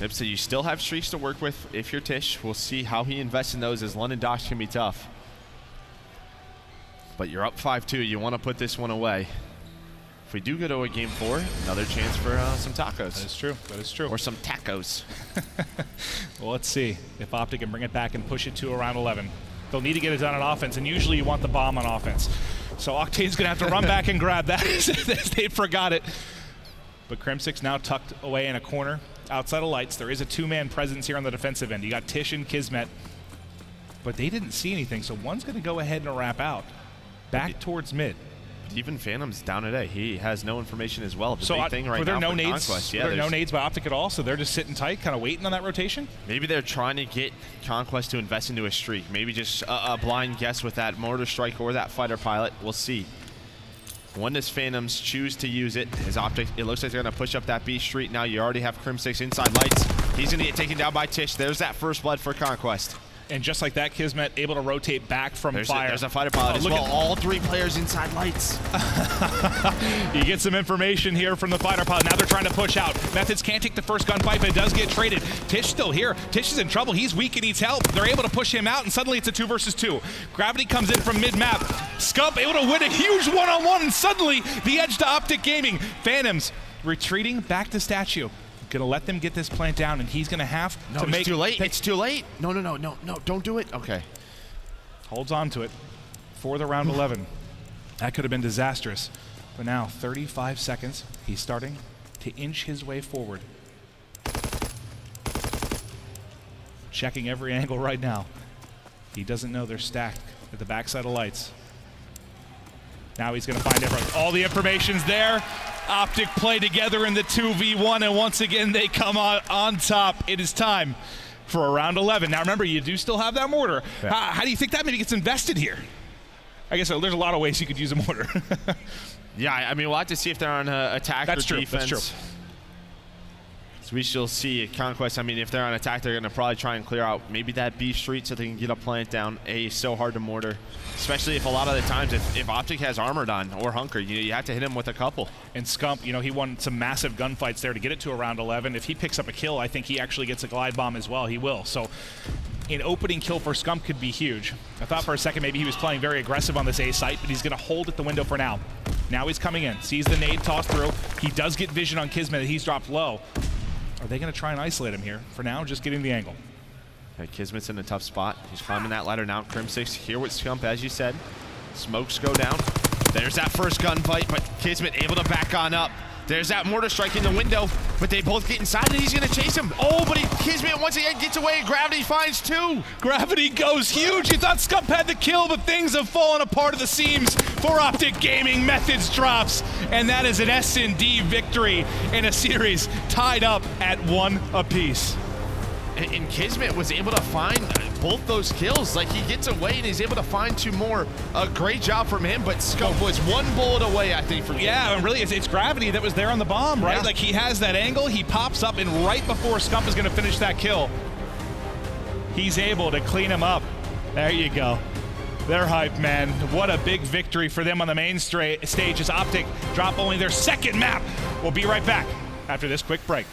Yep, so you still have streaks to work with if you're Tish. We'll see how he invests in those, as London Docks can be tough. But you're up 5-2. You want to put this one away. If we do go to a game 4, another chance for some tacos. That is true. That is true. Or some tacos. Well, let's see if OpTic can bring it back and push it to around 11. They'll need to get it done on offense, and usually you want the bomb on offense. So Octane's going to have to run back and grab that as they forgot it. But Crimsix now tucked away in a corner. outside of lights. There is a two-man presence here on the defensive end. You got Tish and Kismet, but they didn't see anything, so one's going to go ahead and wrap out. Back towards mid. Even Phantom's down today. He has no information as well. The So big thing right were there now no for nades? Conquest. Were there no nades by OpTic at all? So they're just sitting tight, kind of waiting on that rotation? Maybe they're trying to get Conquest to invest into a streak. Maybe just a blind guess with that mortar strike or that fighter pilot. We'll see. When does Phantoms choose to use it? His OpTic, it looks like they're going to push up that B street. Now you already have Crim6 inside lights. He's going to get taken down by Tish. There's that first blood for Conquest. And just like that, Kismet able to rotate back from fire. There's a fighter pilot as well. All three players inside lights. You get some information here from the fighter pilot. Now they're trying to push out. Methods can't take the first gunfight, but it does get traded. Tish still here. Tish is in trouble. He's weak and needs help. They're able to push him out, and suddenly it's a 2 versus 2. Gravity comes in from mid-map. Scump able to win a huge one-on-one, and suddenly the edge to OpTic Gaming. Phantoms retreating back to Statue. Gonna let them get this plant down, and he's gonna have to make. It's too late. It's too late. No, don't do it. Okay. Holds on to it for the round 11. That could have been disastrous. But now, 35 seconds. He's starting to inch his way forward. Checking every angle right now. He doesn't know they're stacked at the backside of lights. Now he's gonna find everyone. All the information's there. OpTic play together in the 2v1, and once again they come on top. It is time for a round 11. Now remember, you do still have that mortar. Yeah. How do you think that maybe gets invested here? I guess there's a lot of ways you could use a mortar. Yeah, I mean, we'll have to see if they're on attack or defense. That's true. So we shall see. Conquest, I mean, if they're on attack, they're going to probably try and clear out maybe that B street so they can get a plant down. So hard to mortar, especially if a lot of the times if OpTic has armored on or Hunker, you have to hit him with a couple. And Scump, he won some massive gunfights there to get it to around 11. If he picks up a kill, I think he actually gets a glide bomb as well. He will. So an opening kill for Scump could be huge. I thought for a second maybe he was playing very aggressive on this A site, but he's going to hold at the window for now. Now he's coming in, sees the nade tossed through. He does get vision on Kismet that he's dropped low. Are they going to try and isolate him here? For now, just getting the angle. Okay, Kismet's in a tough spot. He's climbing that ladder now. Crim6 here with Scump, as you said. Smokes go down. There's that first gunfight, but Kismet able to back on up. There's that mortar strike in the window, but they both get inside and he's going to chase him. Oh, but Kismet once again gets away. Gravity finds 2. Gravity goes huge. You thought Scump had the kill, but things have fallen apart at the seams for OpTic Gaming. Methods drops, and that is an S&D victory in a series tied up at 1 apiece. And Kismet was able to find both those kills. Like, he gets away and he's able to find 2 more. A great job from him, but Scump was 1 bullet away, I think, from Yeah, and really, it's Gravity that was there on the bomb, right? Yeah. Like, he has that angle, he pops up, and right before Scump is going to finish that kill, he's able to clean him up. There you go. They're hyped, man. What a big victory for them on the main stage as OpTic drop only their 2nd map. We'll be right back after this quick break.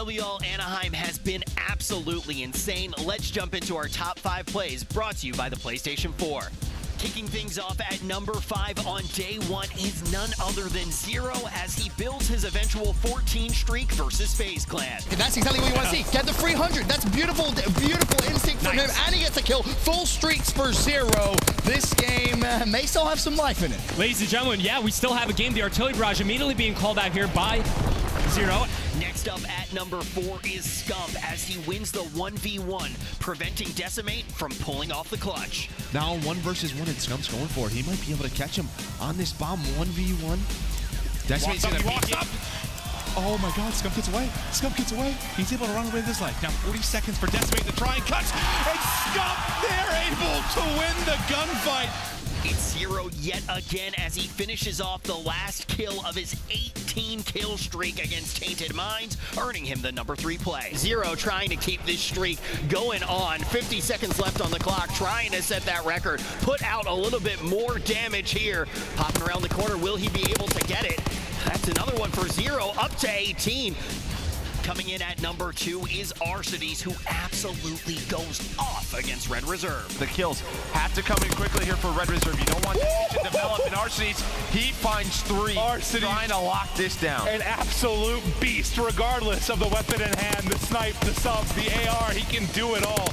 CWL Anaheim has been absolutely insane. Let's jump into our top 5 plays brought to you by the PlayStation 4. Kicking things off at number 5 on day 1 is none other than Zero as he builds his eventual 14 streak versus FaZe Clan. And that's exactly what you want to see. Get the free 100. That's beautiful, beautiful instinct from him. And he gets a kill. Full streaks for Zero. This game may still have some life in it. Ladies and gentlemen, yeah, we still have a game. The artillery barrage immediately being called out here by Zero. Next up at number 4 is Scump as he wins the 1v1, preventing Decimate from pulling off the clutch. Now 1 versus 1 and Scump's going for it. He might be able to catch him on this bomb 1v1. Decimate's gonna peek it. Oh my god, Scump gets away. Scump gets away. He's able to run away with his life. Now 40 seconds for Decimate to try and cut. And Scump, they're able to win the gunfight. It's Zero yet again as he finishes off the last kill of his 18 kill streak against Tainted Minds, earning him the number 3 play. Zero trying to keep this streak going on. 50 seconds left on the clock, trying to set that record. Put out a little bit more damage here. Popping around the corner, will he be able to get it? That's another one for Zero, up to 18. Coming in at number 2 is Arcides, who absolutely goes off against Red Reserve. The kills have to come in quickly here for Red Reserve. You don't want this to develop. And Arcides, he finds 3, trying to lock this down. An absolute beast, regardless of the weapon in hand, the snipe, the subs, the AR, he can do it all.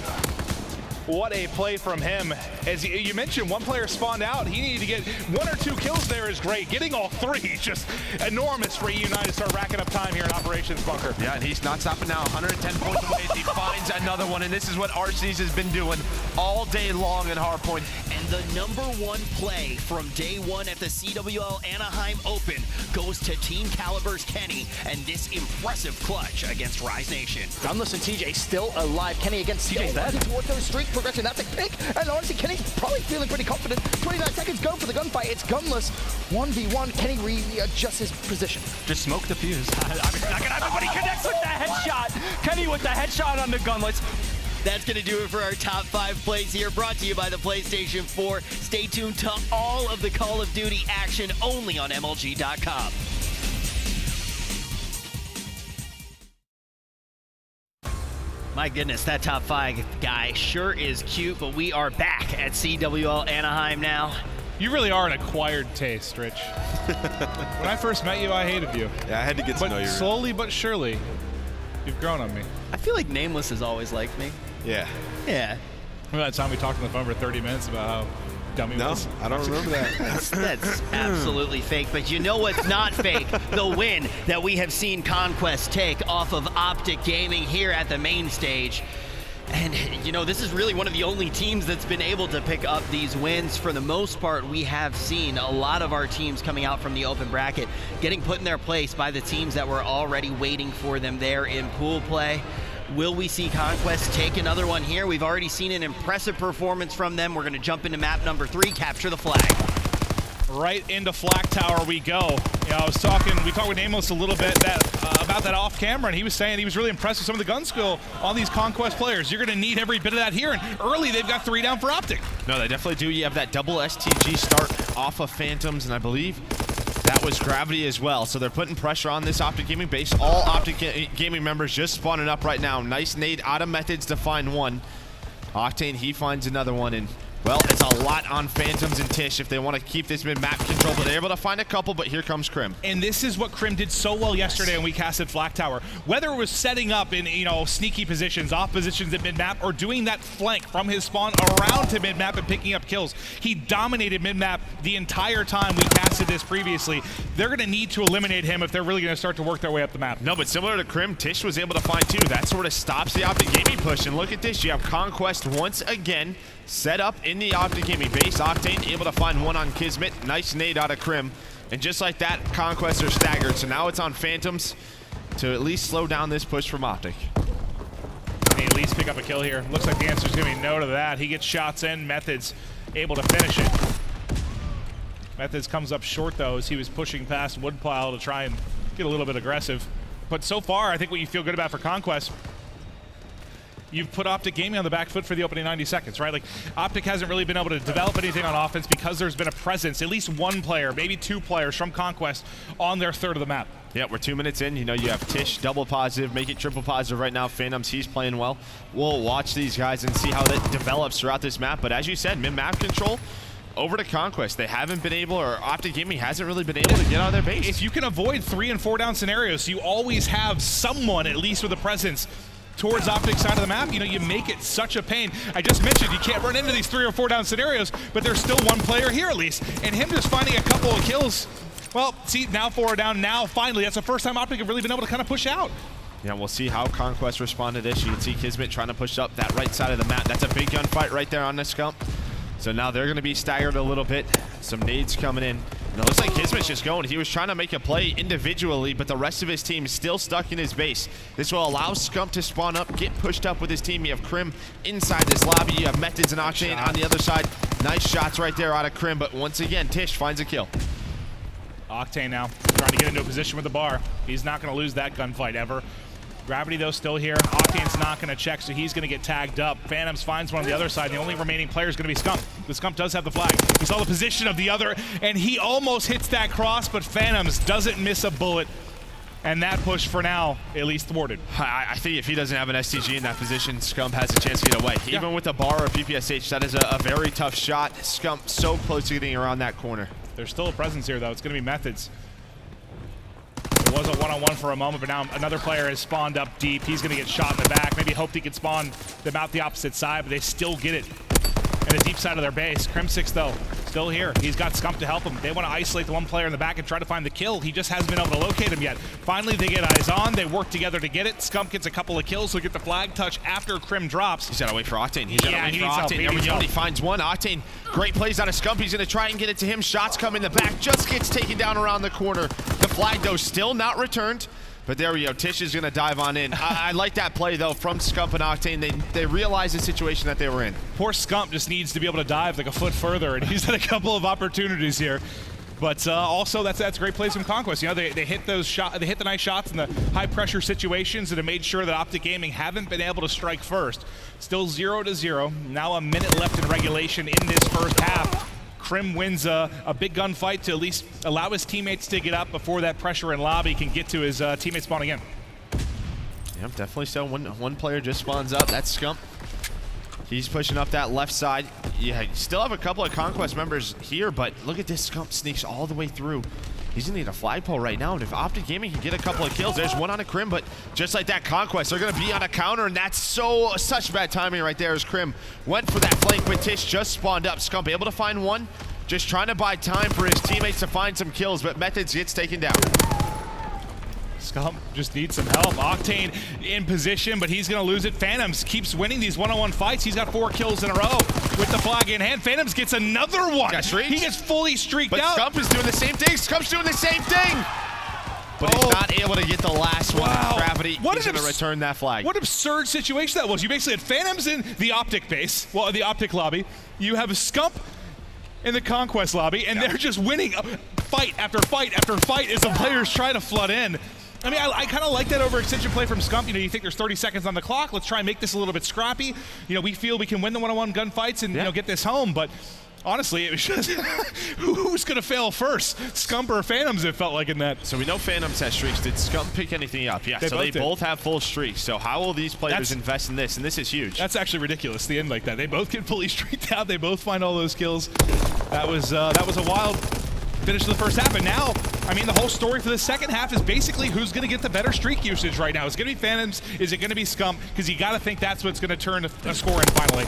What a play from him. As you mentioned, one player spawned out. He needed to get 1 or 2 kills there is great. Getting all 3 is just enormous for EU9 to start racking up time here in Operations Bunker. Yeah, and he's not stopping now. 110 points away as he finds another one. And this is what Arcides has been doing all day long in hardpoint. And the number 1 play from day 1 at the CWL Anaheim Open goes to Team Caliber's Kenny and this impressive clutch against Rise Nation. Gunless and TJ still alive. Kenny against TJ's working towards those streak progression. That's a pick. And honestly, Kenny's probably feeling pretty confident. 29 seconds go for the gunfight. It's Gunless. 1v1. Kenny readjusts his position. Just smoke the fuse. Everybody connects with the headshot. Kenny with the headshot on the Gunless. That's going to do it for our top 5 plays here, brought to you by the PlayStation 4. Stay tuned to all of the Call of Duty action only on MLG.com. My goodness, that top 5 guy sure is cute, but we are back at CWL Anaheim now. You really are an acquired taste, Rich. When I first met you, I hated you. Yeah, I had to get to know you. But slowly but surely, you've grown on me. I feel like Nameless has always liked me. Yeah. Yeah. Remember that time we talked on the phone for 30 minutes about how dumb he was? I don't remember that. That's absolutely fake, but you know what's not fake? The win that we have seen Conquest take off of OpTic Gaming here at the main stage. And, you know, this is really one of the only teams that's been able to pick up these wins. For the most part, we have seen a lot of our teams coming out from the open bracket getting put in their place by the teams that were already waiting for them there in pool play. Will we see Conquest take another one here? We've already seen an impressive performance from them. We're going to jump into map number 3, capture the flag. Right into Flak Tower we go. You know, we talked with Nameless a little bit about that off camera, and he was saying he was really impressed with some of the gun skill on these Conquest players. You're going to need every bit of that here, and early they've got 3 down for OpTic. No, they definitely do. You have that double STG start off of Phantoms, and I believe that was Gravity as well. So they're putting pressure on this OpTic Gaming base. All OpTic Gaming members just spawning up right now. Nice nade out of Methods to find one. Octane, he finds another one, and well, it's a lot on Phantoms and Tish if they want to keep this mid-map control, but they're able to find a couple, but here comes Crim. And this is what Crim did so well yesterday when we casted Flak Tower. Whether it was setting up in, you know, sneaky positions, off positions at mid-map, or doing that flank from his spawn around to mid-map and picking up kills, he dominated mid-map the entire time we casted this previously. They're going to need to eliminate him if they're really going to start to work their way up the map. No, but similar to Crim, Tish was able to find 2. That sort of stops the OpTic Gaming push, and look at this. You have Conquest once again set up in the OpTic Gaming base. Octane able to find 1 on Kismet. Nice nade out of Crim. And just like that, Conquests are staggered. So now it's on Phantoms to at least slow down this push from OpTic. Can he at least pick up a kill here? Looks like the answer is going to be no to that. He gets shots in. Methods able to finish it. Methods comes up short, though, as he was pushing past Woodpile to try and get a little bit aggressive. But so far, I think what you feel good about for Conquest, you've put OpTic Gaming on the back foot for the opening 90 seconds, right? Like, OpTic hasn't really been able to develop anything on offense because there's been a presence, at least 1 player, maybe 2 players from Conquest on their third of the map. Yeah, we're 2 minutes in. You know, you have Tish double positive, make it triple positive right now. Phantoms, he's playing well. We'll watch these guys and see how that develops throughout this map. But as you said, mid-map control over to Conquest. They haven't been able, or OpTic Gaming hasn't really been able to get out of their base. If you can avoid 3 and 4 down scenarios, you always have someone at least with a presence towards OpTic's side of the map. You know, you make it such a pain. I just mentioned you can't run into these 3 or 4 down scenarios, but there's still one player here at least. And him just finding a couple of kills. Well, see, now 4 down. Now, finally, that's the first time OpTic have really been able to kind of push out. Yeah, we'll see how Conquest respond to this. You can see Kismet trying to push up that right side of the map. That's a big gunfight right there on the Scump. So now they're going to be staggered a little bit. Some nades coming in. And it looks like Kismet's just going. He was trying to make a play individually, but the rest of his team is still stuck in his base. This will allow Scump to spawn up, get pushed up with his team. You have Crim inside this lobby. You have Methods and Octane on the other side. Nice shots right there out of Crim, but once again, Tish finds a kill. Octane now trying to get into a position with the bar. He's not going to lose that gunfight ever. Gravity, though, still here. Octane's not going to check, so he's going to get tagged up. Phantoms finds one on the other side. The only remaining player is going to be Scump. The Scump does have the flag. He saw the position of the other, and he almost hits that cross, but Phantoms doesn't miss a bullet. And that push, for now, at least thwarted. I think if he doesn't have an STG in that position, Scump has a chance to get away. Yeah. Even with the bar or PPSH, that is a very tough shot. Scump so close to getting around that corner. There's still a presence here, though. It's going to be Methods. It was a one-on-one for a moment, but now another player has spawned up deep. He's going to get shot in the back. Maybe hoped he could spawn them out the opposite side, but they still get it in the deep side of their base. Crim6, though, still here. He's got Scump to help him. They want to isolate the one player in the back and try to find the kill. He just hasn't been able to locate him yet. Finally, they get eyes on. They work together to get it. Scump gets a couple of kills, so get the flag touch after Crim drops. He's got to wait for Octane. He's got to wait for Octane. There we go. He finds one. Octane, great plays out of Scump. He's going to try and get it to him. Shots come in the back. Just gets taken down around the corner. The flag, though, still not returned. But there we go. Tish is going to dive on in. I like that play, though, from Scump and Octane. They realized the situation that they were in. Poor Scump just needs to be able to dive like a foot further, and he's had a couple of opportunities here. But also, that's great plays from Conquest. You know, they hit those shots, they hit the nice shots in the high-pressure situations that have made sure that OpTic Gaming haven't been able to strike first. Still 0-0. Now a minute left in regulation in this first half. Crim wins a big gunfight to at least allow his teammates to get up before that pressure in lobby can get to his teammates spawning in. Yep, definitely so. One player just spawns up. That's Scump. He's pushing up that left side. Yeah, you still have a couple of Conquest members here, but look at this. Scump sneaks all the way through. He's gonna need a flagpole right now, and if OpTic Gaming can get a couple of kills, there's one on a Crim, but just like that, Conquest, they're gonna be on a counter, and that's such bad timing right there as Crim went for that flank, but Tish just spawned up. Scump able to find one, just trying to buy time for his teammates to find some kills, but Methods gets taken down. Scump just needs some help. Octane in position, but he's going to lose it. Phantoms keeps winning these one-on-one fights. He's got 4 kills in a row with the flag in hand. Phantoms gets another one. He gets fully streaked out. Scump is doing the same thing. Scump's doing the same thing. But he's not able to get the last one. Wow. Gravity, he's going to return that flag. What absurd situation that was. You basically had Phantoms in the OpTic base, well, the OpTic lobby. You have a Scump in the Conquest lobby, and they're just winning fight after fight after fight as the players try to flood in. I mean, I kind of like that overextension play from Scump. You know, you think there's 30 seconds on the clock. Let's try and make this a little bit scrappy. You know, we feel we can win the one-on-one gunfights and, you know, get this home. But honestly, it was just who's going to fail first? Scump or Phantoms, it felt like in that. So we know Phantoms has streaks. Did Scump pick anything up? Yeah, they both have full streaks. So how will these players invest in this? And this is huge. That's actually ridiculous, the end like that. They both get fully streaked out. They both find all those kills. That was a wild finish to the first half. And now, I mean, the whole story for the second half is basically who's going to get the better streak usage right now. Is it going to be Phantoms? Is it going to be Scump? Because you got to think that's what's going to turn a score in finally.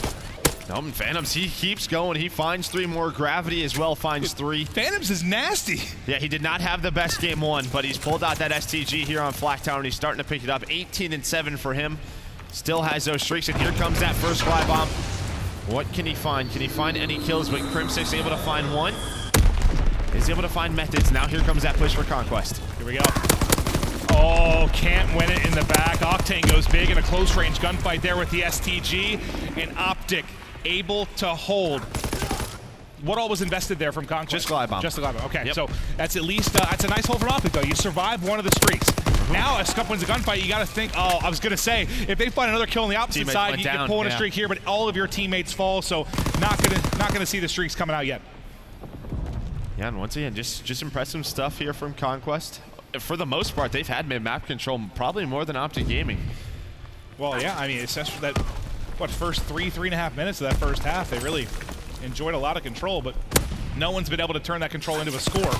No, Phantoms, he keeps going. He finds 3 more. Gravity as well finds 3. Phantoms is nasty. Yeah, he did not have the best game 1, but he's pulled out that STG here on Flak Tower, and he's starting to pick it up. 18-7 for him. Still has those streaks, and here comes that first fly bomb. What can he find? Can he find any kills? But Crim6 able to find 1. Is able to find Methods. Now here comes that push for Conquest. Here we go. Oh, can't win it in the back. Octane goes big in a close-range gunfight there with the STG, and OpTic able to hold. What all was invested there from Conquest? Just glide bomb. Just the glide bomb. Okay, so that's at least that's a nice hold from OpTic though. You survive one of the streaks. Now, if Scump wins a gunfight, you got to think. Oh, I was gonna say if they find another kill on the opposite side, you can pull in a streak here, but all of your teammates fall. So not gonna see the streaks coming out yet. Yeah, and once again, just impressive stuff here from Conquest. for the most part, they've had map control probably more than OpTic Gaming. Well, yeah, I mean, especially that, what, first 3.5 minutes of that first half, they really enjoyed a lot of control, but no one's been able to turn that control into a score.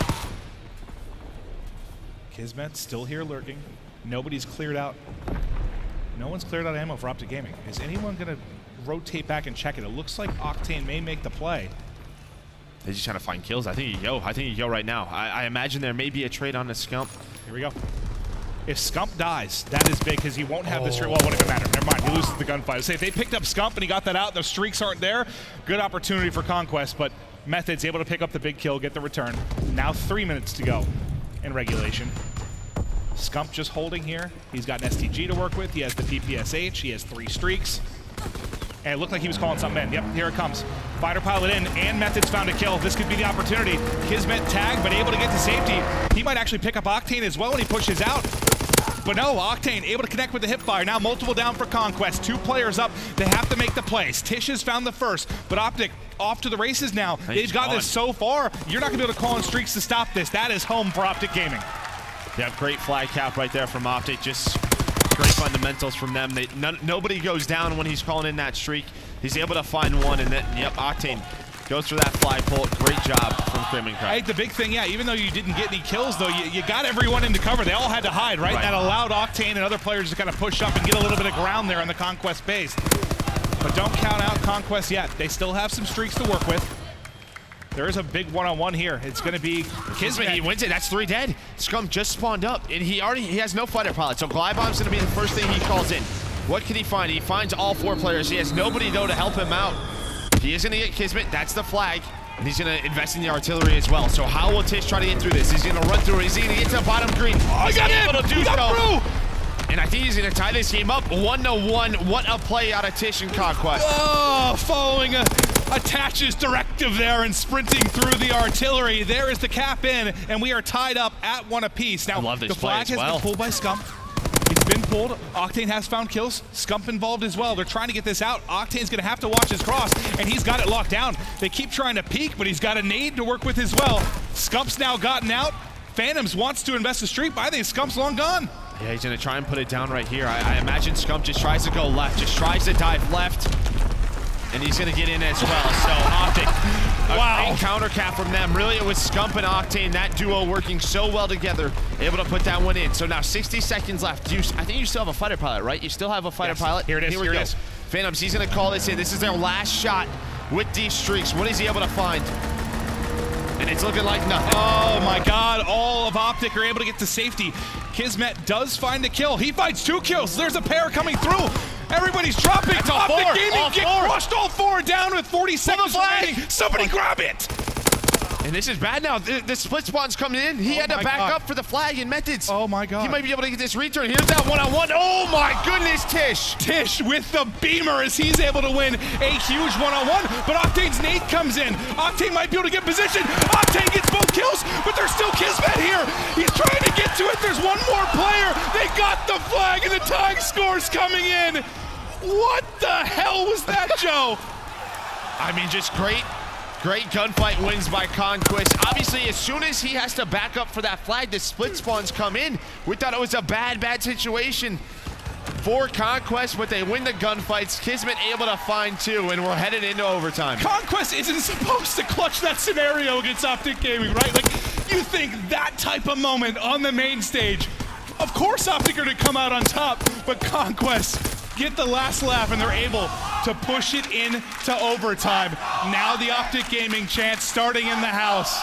Kismet still here lurking. Nobody's cleared out. No one's cleared out ammo for OpTic Gaming. Is anyone going to rotate back and check it? It looks like Octane may make the play. They're just trying to find kills. I think you go right now. I imagine there may be a trade on the Scump. Here we go. If Scump dies, that is big because he won't have the streak. Well, it wouldn't matter. Never mind. He loses the gunfight. Say if they picked up Scump and he got that out, the streaks aren't there. Good opportunity for Conquest, but Method's able to pick up the big kill, get the return. Now 3 minutes to go in regulation. Scump just holding here. He's got an STG to work with. He has the PPSH. He has 3 streaks. And it looked like he was calling something in. Yep, here it comes. Fighter pilot in, and Method's found a kill. This could be the opportunity. Kismet tagged, but able to get to safety. He might actually pick up Octane as well when he pushes out. But no, Octane able to connect with the hipfire. Now multiple down for Conquest. 2 players up. They have to make the plays. Tish has found the first, but OpTic off to the races now. They've got this so far. You're not going to be able to call in streaks to stop this. That is home for OpTic Gaming. Yeah, great flag cap right there from OpTic. Just great fundamentals from them. Nobody goes down when he's calling in that streak. He's able to find one, and then, yep, Octane goes for that flagpole. Great job from Crim and Hey, the big thing, yeah, even though you didn't get any kills, though, you got everyone into cover. They all had to hide, right? That allowed Octane and other players to kind of push up and get a little bit of ground there on the Conquest base. But don't count out Conquest yet. They still have some streaks to work with. There is a big one-on-one here. It's going to be Kismet. He wins it. That's 3 dead. Scum just spawned up, and he has no fighter pilot, so Glide Bomb's going to be the first thing he calls in. What can he find? He finds all 4 players. He has nobody, though, to help him out. He is going to get Kismet. That's the flag. And he's going to invest in the artillery as well. So how will Tish try to get through this? He's going to run through. Is he going to get to the bottom green? Oh, he got able to do so. Through. And I think he's going to tie this game up 1-1. What a play out of Tish and Conquest. Oh, following a Tatch's directive there and sprinting through the artillery. There is the cap in, and we are tied up at 1 apiece. Now, I love this the flag play as has been pulled by Scump. It's been pulled. Octane has found kills. Scump involved as well. They're trying to get this out. Octane's going to have to watch his cross, and he's got it locked down. They keep trying to peek, but he's got a nade to work with as well. Scump's now gotten out. Phantoms wants to invest the streak, but I think Scump's long gone. Yeah, he's going to try and put it down right here. I imagine Scump just tries to go left, just tries to dive left, and he's going to get in as well. So OpTic, a great counter cap from them. Really, it was Scump and Octane, that duo working so well together, able to put that one in. So now 60 seconds left. I think you still have a fighter pilot, right? You still have a fighter pilot. Here it is. Here we go. Phantoms, he's going to call this in. This is their last shot with these streaks. What is he able to find? And it's looking like nothing. Oh my God, all of OpTic are able to get to safety. Kismet does find a kill. He finds 2 kills. There's a pair coming through. Everybody's dropping. That's all OpTic 4. Gaming All get 4. crushed. All 4 down with 40 seconds remaining. Somebody grab it. And this is bad now. The split spawn's coming in. He had to back up for the flag and Methods. Oh my God. He might be able to get this return. Here's that one-on-one. Oh my goodness, Tish. Tish with the beamer as he's able to win a huge one-on-one, but Octane's nade comes in. Octane might be able to get position. Octane gets both kills, but there's still Kismet here. He's trying to get to it. There's one more player. They got the flag, and the tying score's coming in. What the hell was that, Joe? I mean, just great gunfight wins by Conquest. Obviously, as soon as he has to back up for that flag, the split spawns come in. We thought it was a bad situation for Conquest, but they win the gunfights. Kismet able to find 2, and we're headed into overtime. Conquest isn't supposed to clutch that scenario against OpTic Gaming, right? Like, you think that type of moment on the main stage, of course OpTic are to come out on top, but Conquest get the last laugh, and they're able to push it into overtime. Now the OpTic Gaming chant starting in the house.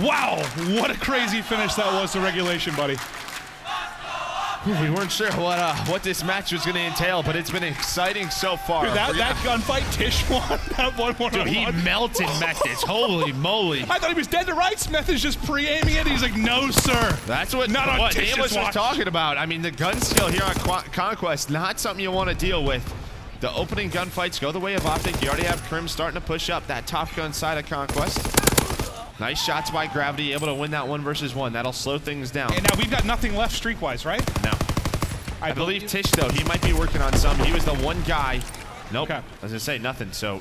Wow, what a crazy finish that was to regulation, buddy. We weren't sure what this match was going to entail, but it's been exciting so far. Dude, that gunfight, Tish won. That one. Dude, he melted Methods. Holy moly. I thought he was dead to rights. Methods just pre-aiming it. He's like, no, sir. That's what Amos was talking about. I mean, the gun skill here on Conquest, not something you want to deal with. The opening gunfights go the way of OpTic. You already have Crim starting to push up that top gun side of Conquest. Nice shots by Gravity, able to win that 1-versus-1. That'll slow things down. And now we've got nothing left streak-wise, right? No. I believe Tish, though, he might be working on some. He was the one guy. Nope. Okay. I was going to say nothing, so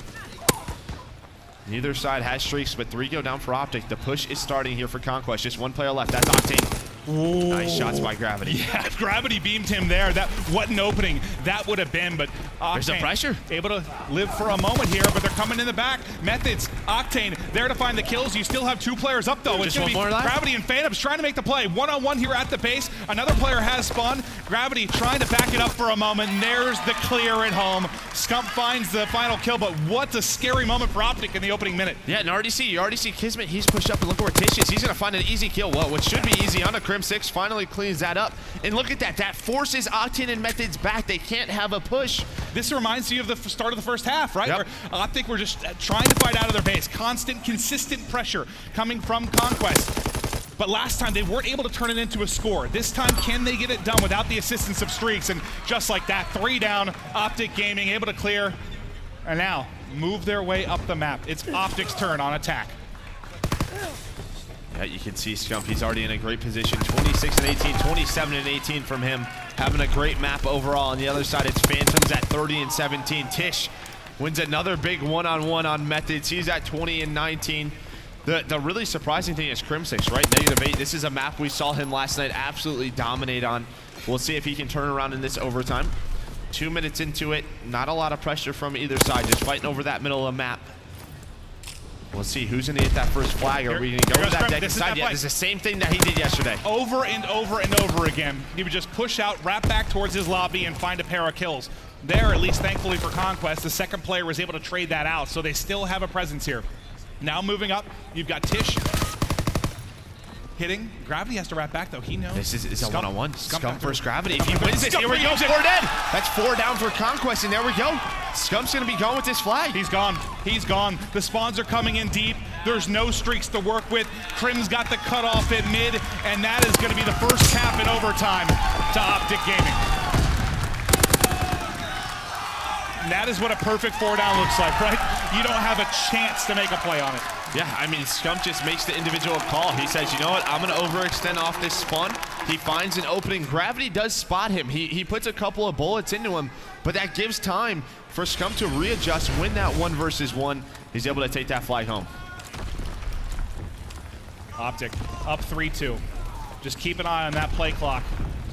neither side has streaks, but 3 go down for OpTic. The push is starting here for Conquest. Just 1 player left. That's Octane. Ooh. Nice shots by Gravity. Yeah, if Gravity beamed him there, that what an opening that would have been. But There's the Octane pressure. able to live for a moment here, but they're coming in the back. Methods, Octane there to find the kills. You still have 2 players up though. It's Just going one to be more left. Gravity and Phantoms trying to make the play. One-on-one here at the base. Another player has spawned. Gravity trying to back it up for a moment. And there's the clear at home. Scump finds the final kill, but what a scary moment for OpTic in the opening minute. Yeah, and you already see Kismet. He's pushed up and look where Tish is. He's going to find an easy kill. Well, what should be easy on a Crim 6 finally cleans that up. And look at that. That forces Octane and Methods back. They can't have a push. This reminds you of the start of the first half, right? Yep. Where OpTic were just trying to fight out of their base. Constant, consistent pressure coming from Conquest. But last time they weren't able to turn it into a score. This time, can they get it done without the assistance of Streaks? And just like that, 3 down, OpTic Gaming able to clear. And now, move their way up the map. It's OpTic's turn on attack. Yeah, you can see Scump. He's already in a great position. 26 and 18, 27 and 18 from him. Having a great map overall. On the other side, it's Phantoms at 30 and 17. Tish wins another big one-on-one on Methods. He's at 20 and 19. The really surprising thing is Crim 6, right? -8. This is a map we saw him last night absolutely dominate on. We'll see if he can turn around in this overtime. 2 minutes into it, not a lot of pressure from either side, just fighting over that middle of the map. We'll see who's going to get that first flag. Are we going to go with that deck inside? Yeah, it's the same thing that he did yesterday. Over and over and over again. He would just push out, wrap back towards his lobby, and find a pair of kills. There, at least thankfully for Conquest, the second player was able to trade that out, so they still have a presence here. Now moving up, you've got Tish hitting. Gravity has to wrap back though. He knows. This is a one-on-one. Scump versus Gravity. If he Scump wins this, here we go. reads it. 4 dead. That's 4 down for Conquest, and there we go. Scump's going to be gone with this flag. He's gone. He's gone. The spawns are coming in deep. There's no streaks to work with. Crim's got the cutoff at mid, and that is going to be the first tap in overtime to OpTic Gaming. And that is what a perfect 4 down looks like, right? You don't have a chance to make a play on it. Yeah, I mean, Scump just makes the individual call. He says, you know what, I'm going to overextend off this spawn. He finds an opening. Gravity does spot him. He puts a couple of bullets into him, but that gives time for Scump to readjust, win that 1 versus 1. He's able to take that flag home. OpTic up 3-2. Just keep an eye on that play clock.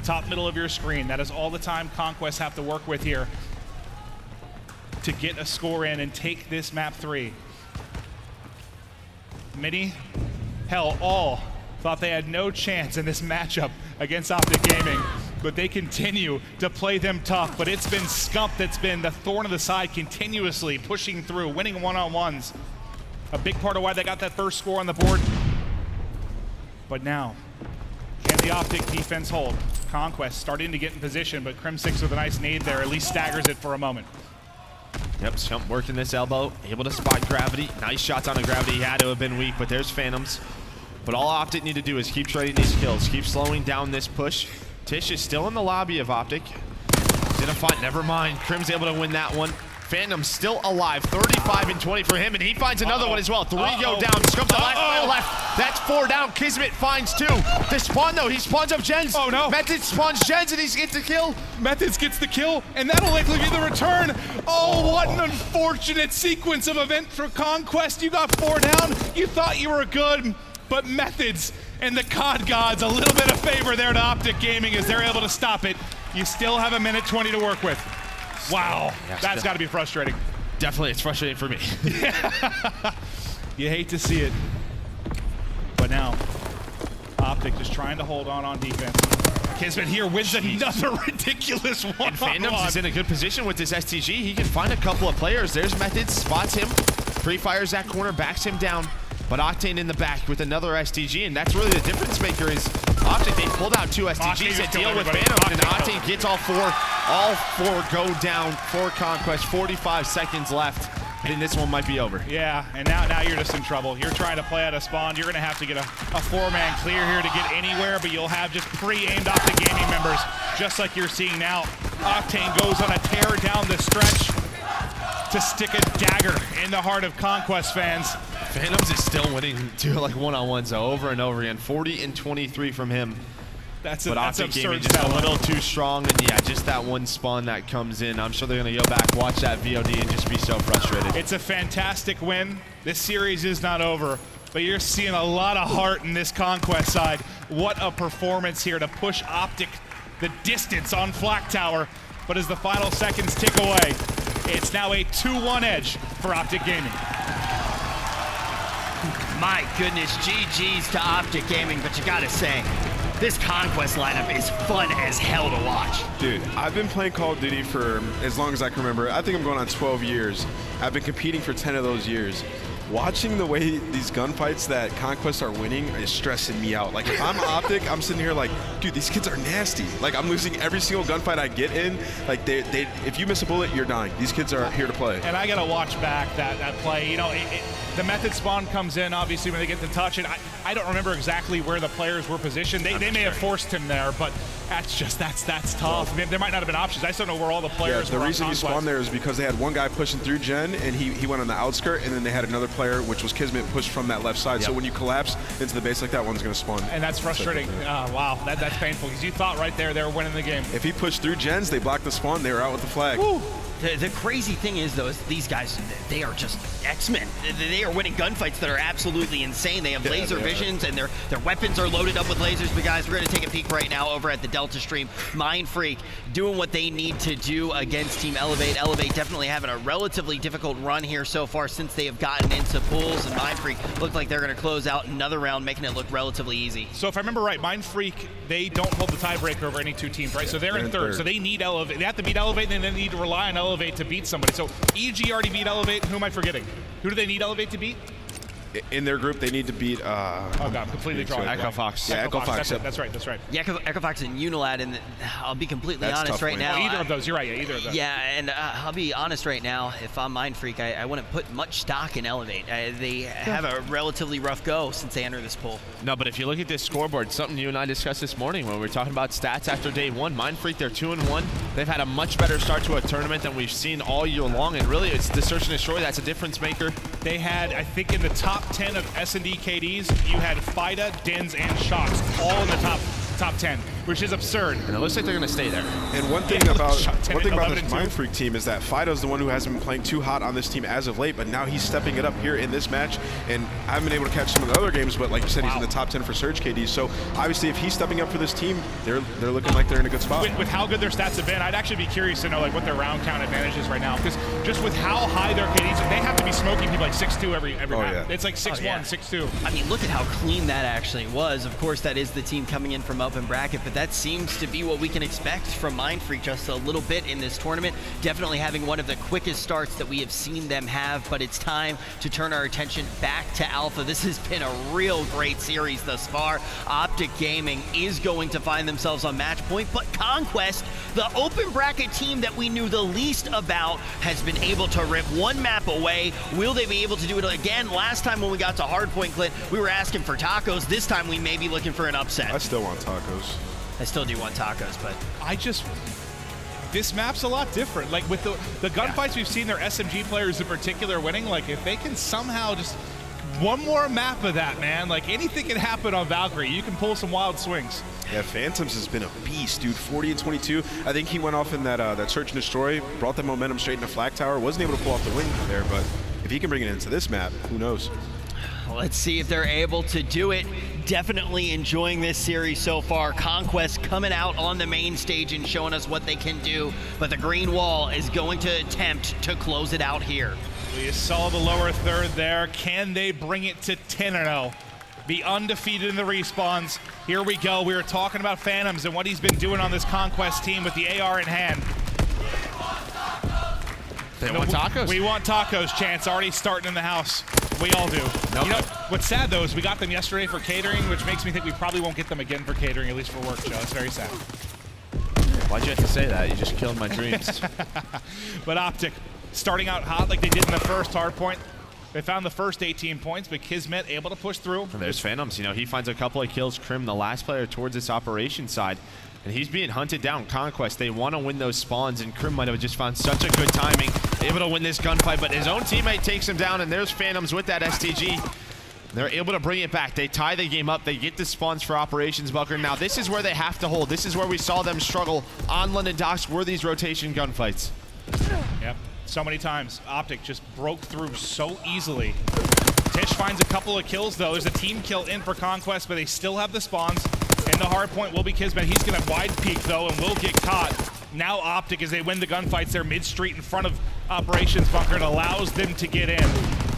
Top middle of your screen. That is all the time Conquest have to work with here to get a score in and take this map 3. Many, hell, all thought they had no chance in this matchup against OpTic Gaming, but they continue to play them tough. But it's been Scump that's been the thorn of the side, continuously pushing through, winning one-on-ones. A big part of why they got that first score on the board. But now, can the OpTic defense hold? Conquest starting to get in position, but Crim 6 with a nice nade there at least staggers it for a moment. Yep, Scump working this elbow, able to spot Gravity. Nice shots on a Gravity. He had to have been weak, but there's Phantoms. But all OpTic need to do is keep trading these kills, keep slowing down this push. Tish is still in the lobby of OpTic. He's gonna fight, never mind. Crim's able to win that one. Phantom's still alive, 35 and 20 for him, and he finds another one as well. 3 go down, Scump's alive, left. That's 4 down, Kismet finds 2. The spawn though, he spawns up Gens. Oh no. Methods spawns Gens and he gets the kill. Methods gets the kill, and that'll likely be the return. Oh, what an unfortunate sequence of events for Conquest. You got 4 down, you thought you were good, but Methods and the COD gods, a little bit of favor there to OpTic Gaming as they're able to stop it. You still have 1:20 to work with. Wow, that's got to be frustrating. Definitely, it's frustrating for me. You hate to see it. But now, OpTic just trying to hold on defense. Kismet here wins another ridiculous one. And Phantoms is in a good position with this STG. He can find a couple of players. There's Methods, spots him, pre-fires that corner, backs him down. But Octane in the back with another STG, and that's really the difference maker is OpTic, they pulled out 2 STGs that deal with Phantoms, and Octane gets all 4. All 4 go down for Conquest. 45 seconds left. I think this one might be over. Yeah, and now you're just in trouble. You're trying to play out a spawn. You're going to have to get a 4-man clear here to get anywhere, but you'll have just pre-aimed OpTic Gaming members, just like you're seeing now. Octane goes on a tear down the stretch to stick a dagger in the heart of Conquest fans. Phantoms is still winning 2 like one-on-ones over and over again. 40 and 23 from him. That's OpTic Gaming absurd. just a little too strong, and yeah, just that one spawn that comes in. I'm sure they're going to go back, watch that VOD, and just be so frustrated. It's a fantastic win. This series is not over, But you're seeing a lot of heart in this Conquest side. What a performance here to push OpTic the distance on Flak Tower. But as the final seconds tick away, it's now a 2-1 edge for OpTic Gaming. My goodness, GG's to OpTic Gaming, but you gotta say, this Conquest lineup is fun as hell to watch. Dude, I've been playing Call of Duty for as long as I can remember. I think I'm going on 12 years. I've been competing for 10 of those years. Watching the way these gunfights that Conquest are winning is stressing me out. Like, if I'm OpTic, I'm sitting here like, dude, these kids are nasty. Like, I'm losing every single gunfight I get in. Like, if you miss a bullet, you're dying. These kids are here to play. And I gotta watch back that play. You know, the method spawn comes in, obviously, when they get the touch, and I don't remember exactly where the players were positioned. They may have forced him there, but that's tough. I mean, there might not have been options. I still don't know where all the players were. The reason he spawned there is because they had one guy pushing through Gen, and he went on the outskirt, and then they had another player, which was Kismet, pushed from that left side. Yep. So when you collapse into the base like that, one's going to spawn. And that's frustrating. Wow, that's painful, because you thought right there they were winning the game. If he pushed through Gens, they blocked the spawn, they were out with the flag. Woo. The crazy thing is, though, is these guys, they are just X-Men. They are winning gunfights that are absolutely insane. They have laser visions, and their weapons are loaded up with lasers. But guys, we're going to take a peek right now over at the Delta stream. Mindfreak doing what they need to do against Team Elevate. Elevate definitely having a relatively difficult run here so far since they have gotten into pools, and Mindfreak look like they're going to close out another round, making it look relatively easy. So if I remember right, Mindfreak, they don't hold the tiebreaker over any two teams, right? Yeah, so they're in third. So they need Elevate. They have to beat Elevate, and then they need to rely on Elevate to beat somebody. So EG already beat Elevate. Who am I forgetting? Who do they need Elevate to beat? In their group, they need to beat. Oh god, I'm completely drawing. Echo Fox. Yeah, Echo Fox. That's right. Yeah, Echo Fox and Unilad, and I'll be completely honest right now. Well, either of those, you're right. Yeah, either of those. Yeah, and I'll be honest right now. If I'm Mindfreak, I wouldn't put much stock in Elevate. They have a relatively rough go since they enter this pool. No, but if you look at this scoreboard, something you and I discussed this morning when we were talking about stats after day one. Mindfreak, they're 2-1. They've had a much better start to a tournament than we've seen all year long, and really, it's the search and destroy that's a difference maker. They had, I think, in the top 10 of S&D KDs, you had FIDA, Dins, and Shocks all in the top 10, which is absurd. And it looks like they're going to stay there. And one thing about this Mindfreak team is that Fido's the one who hasn't been playing too hot on this team as of late, but now he's stepping it up here in this match. And I haven't been able to catch some of the other games, but like you said, he's in the top 10 for Surge KDs. So obviously, if he's stepping up for this team, they're looking like they're in a good spot. With how good their stats have been, I'd actually be curious to know like what their round count advantage is right now, because just with how high their KDs, they have to be smoking people like 6-2 every map. Yeah. It's like 6-1, 6-2. I mean, look at how clean that actually was. Of course, that is the team coming in from open bracket, but that seems to be what we can expect from Mindfreak just a little bit in this tournament. Definitely having one of the quickest starts that we have seen them have, but it's time to turn our attention back to Alpha. This has been a real great series thus far. OpTic Gaming is going to find themselves on match point, but Conquest, the open bracket team that we knew the least about, has been able to rip one map away. Will they be able to do it again? Last time when we got to hardpoint, Clint, we were asking for tacos. This time we may be looking for an upset. I still want tacos. I still do want tacos, but this map's a lot different. Like with the gunfights we've seen, their SMG players in particular winning, like if they can somehow just one more map of that, man, like anything can happen on Valkyrie. You can pull some wild swings. Yeah, Phantoms has been a beast, dude. 40-22. I think he went off in that search and destroy, brought that momentum straight into Flak Tower. Wasn't able to pull off the wing there, but if he can bring it into this map, who knows? Let's see if they're able to do it. Definitely enjoying this series so far. Conquest coming out on the main stage and showing us what they can do, but the green wall is going to attempt to close it out here. We saw the lower third there. Can they bring it to 10-0? Be undefeated in the respawns. Here we go. We were talking about Phantoms and what he's been doing on this Conquest team with the AR in hand. They want tacos. We want tacos, Chance. Already starting in the house. We all do. Nope. You know, what's sad, though, is we got them yesterday for catering, which makes me think we probably won't get them again for catering, at least for work, Joe. It's very sad. Why'd you have to say that? You just killed my dreams. But OpTic, starting out hot like they did in the first hardpoint. They found the first 18 points, but Kismet able to push through. And there's Phantoms. You know, he finds a couple of kills. Krim, the last player towards this operation side. And he's being hunted down. Conquest, they want to win those spawns, and Krim might have just found such a good timing, able to win this gunfight, but his own teammate takes him down, and there's Phantoms with that STG. They're able to bring it back. They tie the game up. They get the spawns for Operations Bucker. Now, this is where they have to hold. This is where we saw them struggle on London Docks, were these rotation gunfights. Yep. So many times, OpTic just broke through so easily. Tish finds a couple of kills, though. There's a team kill in for Conquest, but they still have the spawns. And the hard point will be Kismet. He's going to wide peek, though, and will get caught. Now OpTic, as they win the gunfights, they're mid-street in front of Operations Bunker. It allows them to get in.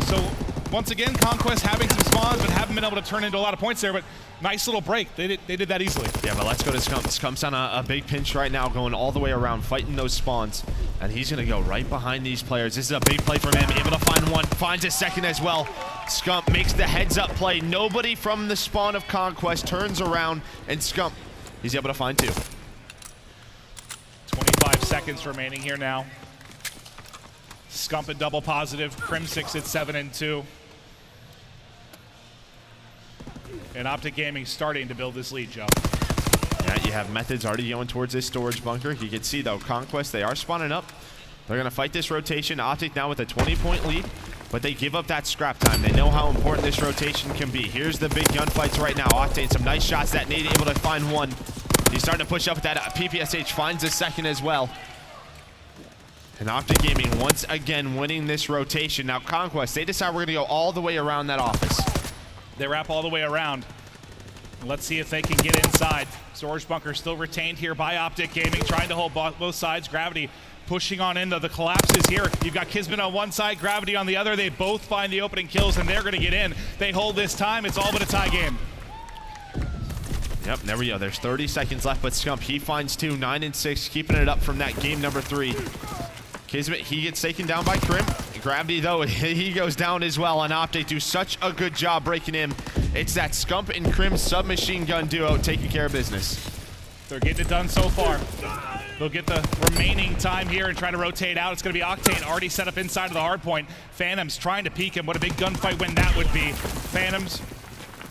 So, once again, Conquest having some spawns, but haven't been able to turn into a lot of points there, but nice little break. They did that easily. Yeah, but let's go to Scump. Scump's on a big pinch right now, going all the way around, fighting those spawns. And he's going to go right behind these players. This is a big play from him, able to find one, finds a second as well. Scump makes the heads-up play. Nobody from the spawn of Conquest turns around, and Scump, he's able to find two. 25 seconds remaining here now. Scump at double positive, Crim6 at 7 and 2. And OpTic Gaming starting to build this lead, Joe. Yeah, you have Methods already going towards this storage bunker. You can see, though, Conquest, they are spawning up. They're going to fight this rotation. OpTic now with a 20-point lead, but they give up that scrap time. They know how important this rotation can be. Here's the big gunfights right now. Octane, some nice shots. That nade able to find one. He's starting to push up with that PPSH, finds a second as well. And OpTic Gaming once again winning this rotation. Now Conquest, they decide we're going to go all the way around that office. They wrap all the way around. Let's see if they can get inside. Storage bunker still retained here by OpTic Gaming, trying to hold both sides. Gravity pushing on into the collapses here. You've got Kismet on one side, Gravity on the other. They both find the opening kills, and they're going to get in. They hold this time. It's all but a tie game. Yep, there we go. There's 30 seconds left, but Scump, he finds two, 9 and 6, keeping it up from that game number 3. Kismet, he gets taken down by Crim. Gravity, though, he goes down as well, and OpTic do such a good job breaking him. It's that Scump and Crim submachine gun duo taking care of business. They're getting it done so far. They'll get the remaining time here and try to rotate out. It's going to be Octane already set up inside of the hard point. Phantoms trying to peek him. What a big gunfight win that would be. Phantoms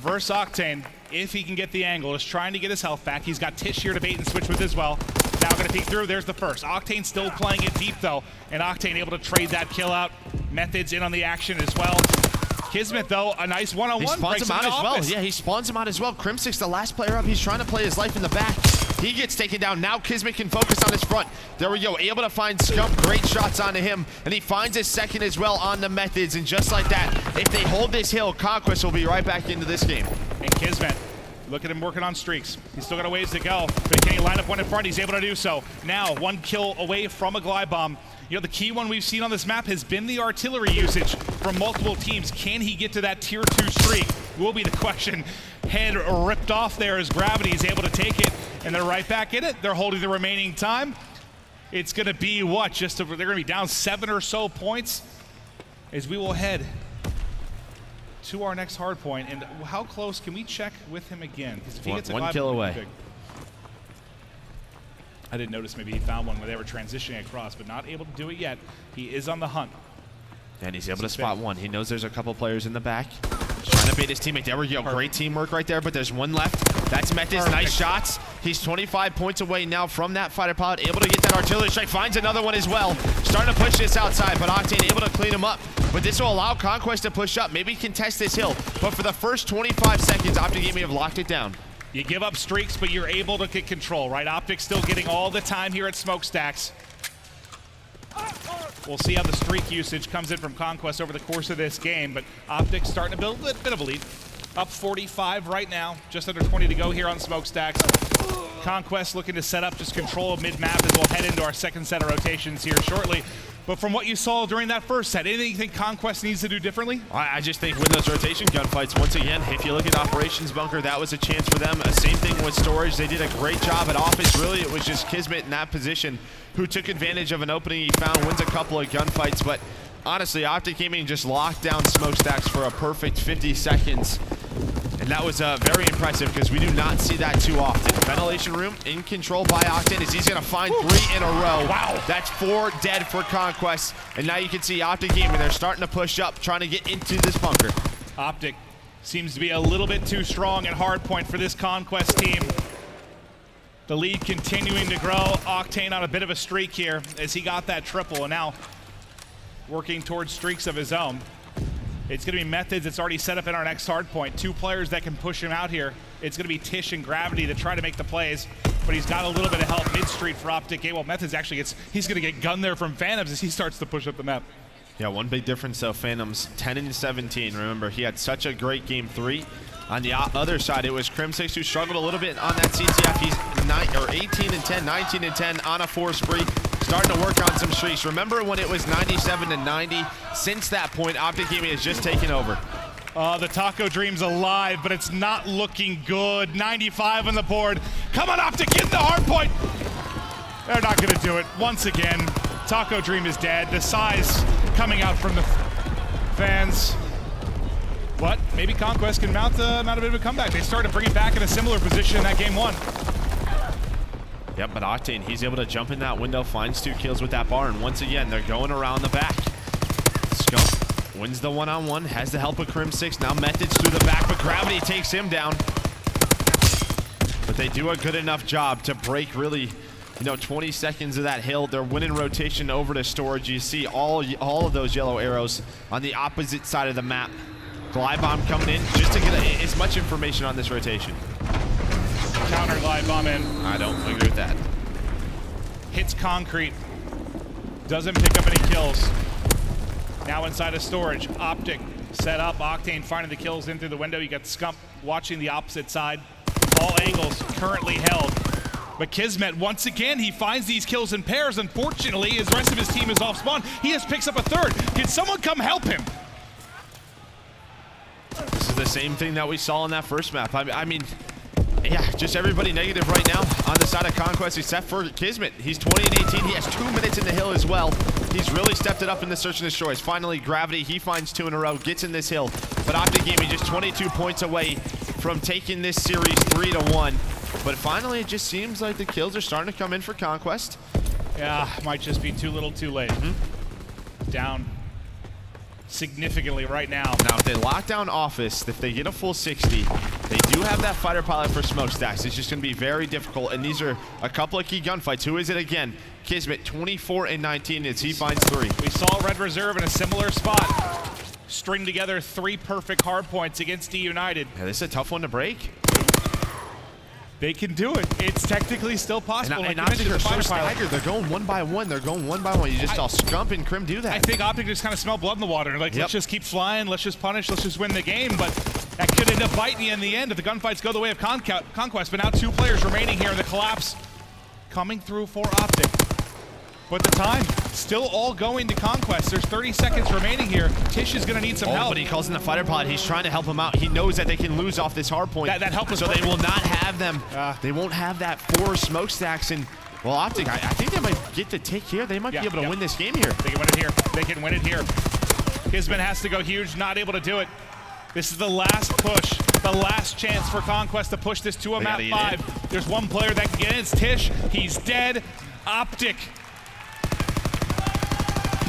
versus Octane. If he can get the angle, is trying to get his health back. He's got Tish here to bait and switch with as well. Now going to peek through. There's the first. Octane still playing it deep, though. And Octane able to trade that kill out. Methods in on the action as well. Kismet, though, a nice one-on-one. He spawns him out as well. Yeah, he spawns him out as well. Crim6, the last player up. He's trying to play his life in the back. He gets taken down. Now Kismet can focus on his front. There we go. Able to find Scump. Great shots onto him. And he finds his second as well on the Methods. And just like that, if they hold this hill, Conquest will be right back into this game. And Kismet, look at him working on streaks. He's still got a ways to go. But can he line up one in front? He's able to do so. Now, one kill away from a glide bomb. You know, the key one we've seen on this map has been the artillery usage from multiple teams. Can he get to that tier 2 streak? Will be the question. Head ripped off there as Gravity is able to take it, and they're right back in it. They're holding the remaining time. It's going to be what? They're going to be down 7 or so points as we will head to our next hard point. And how close can we check with him again? Because if he gets a one kill away. big. I didn't notice maybe he found one where they were transitioning across, but not able to do it yet. He is on the hunt. And he's able to spot one. He knows there's a couple players in the back. Trying to bait his teammate. There we go. Great teamwork right there, but there's one left. That's Methods. Nice shots. He's 25 points away now from that fighter pilot. Able to get that artillery strike. Finds another one as well. Starting to push this outside, but Octane able to clean him up. But this will allow Conquest to push up. Maybe contest this hill. But for the first 25 seconds, OpTic Gaming have locked it down. You give up streaks, but you're able to get control, right? OpTic still getting all the time here at Smokestacks. We'll see how the streak usage comes in from Conquest over the course of this game, but OpTic starting to build a bit of a lead. Up 45 right now, just under 20 to go here on Smokestacks. Conquest looking to set up just control of mid-map as we'll head into our second set of rotations here shortly. But from what you saw during that first set, anything you think Conquest needs to do differently? I just think with those rotation gunfights, once again, if you look at Operations Bunker, that was a chance for them. Same thing with Storage. They did a great job at Office. Really, it was just Kismet in that position who took advantage of an opening he found, wins a couple of gunfights. But honestly, OpTic Gaming just locked down Smokestacks for a perfect 50 seconds. And that was very impressive because we do not see that too often. Ventilation room in control by Octane as he's going to find 3 in a row. Wow. That's 4 dead for Conquest. And now you can see OpTic Gaming, they're starting to push up, trying to get into this bunker. OpTic seems to be a little bit too strong at hardpoint for this Conquest team. The lead continuing to grow. Octane on a bit of a streak here as he got that triple and now working towards streaks of his own. It's going to be Methods. It's already set up in our next hard point. 2 players that can push him out here. It's going to be Tish and Gravity that try to make the plays, but he's got a little bit of help mid-street for OpTic. Well, Methods actually he's going to get gunned there from Phantoms as he starts to push up the map. Yeah, one big difference though, Phantoms 10 and 17. Remember, he had such a great game 3. On the other side, it was Crim6 who struggled a little bit on that CTF. He's 18 and 10, 19 and 10 on a 4 spree, starting to work on some streaks. Remember when it was 97 and 90? Since that point, OpTic Gaming has just taken over. The Taco Dream's alive, but it's not looking good. 95 on the board. Come on, OpTic, get in the hard point. They're not going to do it. Once again, Taco Dream is dead. The size coming out from the fans. But maybe Conquest can mount a bit of a comeback. They started bringing back in a similar position in that game 1. Yep, but Octane, he's able to jump in that window, finds 2 kills with that bar, and once again, they're going around the back. Scump wins the one-on-one, has the help of Crim6. Now Methods through the back, but Gravity takes him down. But they do a good enough job to break really, 20 seconds of that hill. They're winning rotation over to storage. You see all of those yellow arrows on the opposite side of the map. Glide bomb coming in just to get as much information on this rotation. Counter glide bomb in. I don't agree with that. Hits concrete. Doesn't pick up any kills. Now inside of storage. OpTic set up. Octane finding the kills in through the window. You got Scump watching the opposite side. All angles currently held. But Kismet, once again, he finds these kills in pairs. Unfortunately, as the rest of his team is off spawn, he just picks up a 3rd. Can someone come help him? This is the same thing that we saw in that first map. I mean, yeah, just everybody negative right now on the side of Conquest except for Kismet. He's 20 and 18. He has 2 minutes in the hill as well. He's really stepped it up in the search and destroys. Finally, Gravity, he finds 2 in a row, gets in this hill. But OpTic Gaming just 22 points away from taking this series 3-1. But finally, it just seems like the kills are starting to come in for Conquest. Yeah, might just be too little too late. Down significantly right now. Now, if they lock down Office, if they get a full 60, they do have that fighter pilot for smokestacks. It's just going to be very difficult, and these are a couple of key gunfights. Who is it again? Kismet, 24 and 19 as he finds 3. We saw Red Reserve in a similar spot string together 3 perfect hard points against D United. Yeah, this is a tough one to break. They can do it. It's technically still possible. And OpTic are so staggered. They're going one by one. They're going one by one. You just saw Scump and Crim do that. I think OpTic just kind of smelled blood in the water. Like, let's just keep flying. Let's just punish. Let's just win the game. But that could end up biting you in the end if the gunfights go the way of Conquest. But now 2 players remaining here in the collapse coming through for OpTic. But the time still all going to Conquest. There's 30 seconds remaining here. Tish is going to need some help. But he calls in the fighter pilot. He's trying to help him out. He knows that they can lose off this hard point. That help was so perfect. They will not have them. They won't have that 4 smokestacks. And, well, OpTic, I think they might get the take here. They might be able to win this game here. They can win it here. They can win it here. Kismet has to go huge. Not able to do it. This is the last push. The last chance for Conquest to push this to a map 5. There's 1 player that can get in. It's Tish. He's dead. OpTic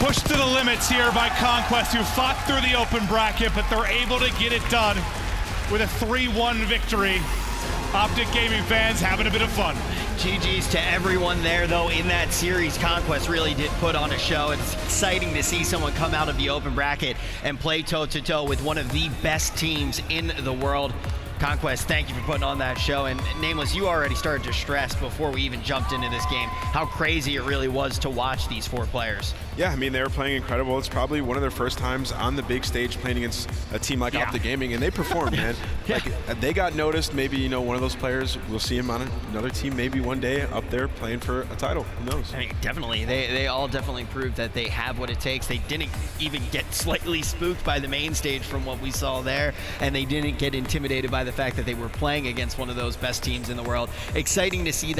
pushed to the limits here by Conquest, who fought through the open bracket, but they're able to get it done with a 3-1 victory. OpTic Gaming fans having a bit of fun. GG's to everyone there, though, in that series. Conquest really did put on a show. It's exciting to see someone come out of the open bracket and play toe-to-toe with one of the best teams in the world. Conquest, thank you for putting on that show. And Nameless, you already started to stress before we even jumped into this game how crazy it really was to watch these 4 players. Yeah, I mean, they were playing incredible. It's probably one of their first times on the big stage playing against a team like OpTic Gaming, and they performed, man. Like, they got noticed. Maybe, one of those players, we'll see him on another team maybe one day up there playing for a title. Who knows? I mean, definitely. They all definitely proved that they have what it takes. They didn't even get slightly spooked by the main stage from what we saw there, and they didn't get intimidated by the fact that they were playing against one of those best teams in the world. Exciting to see that.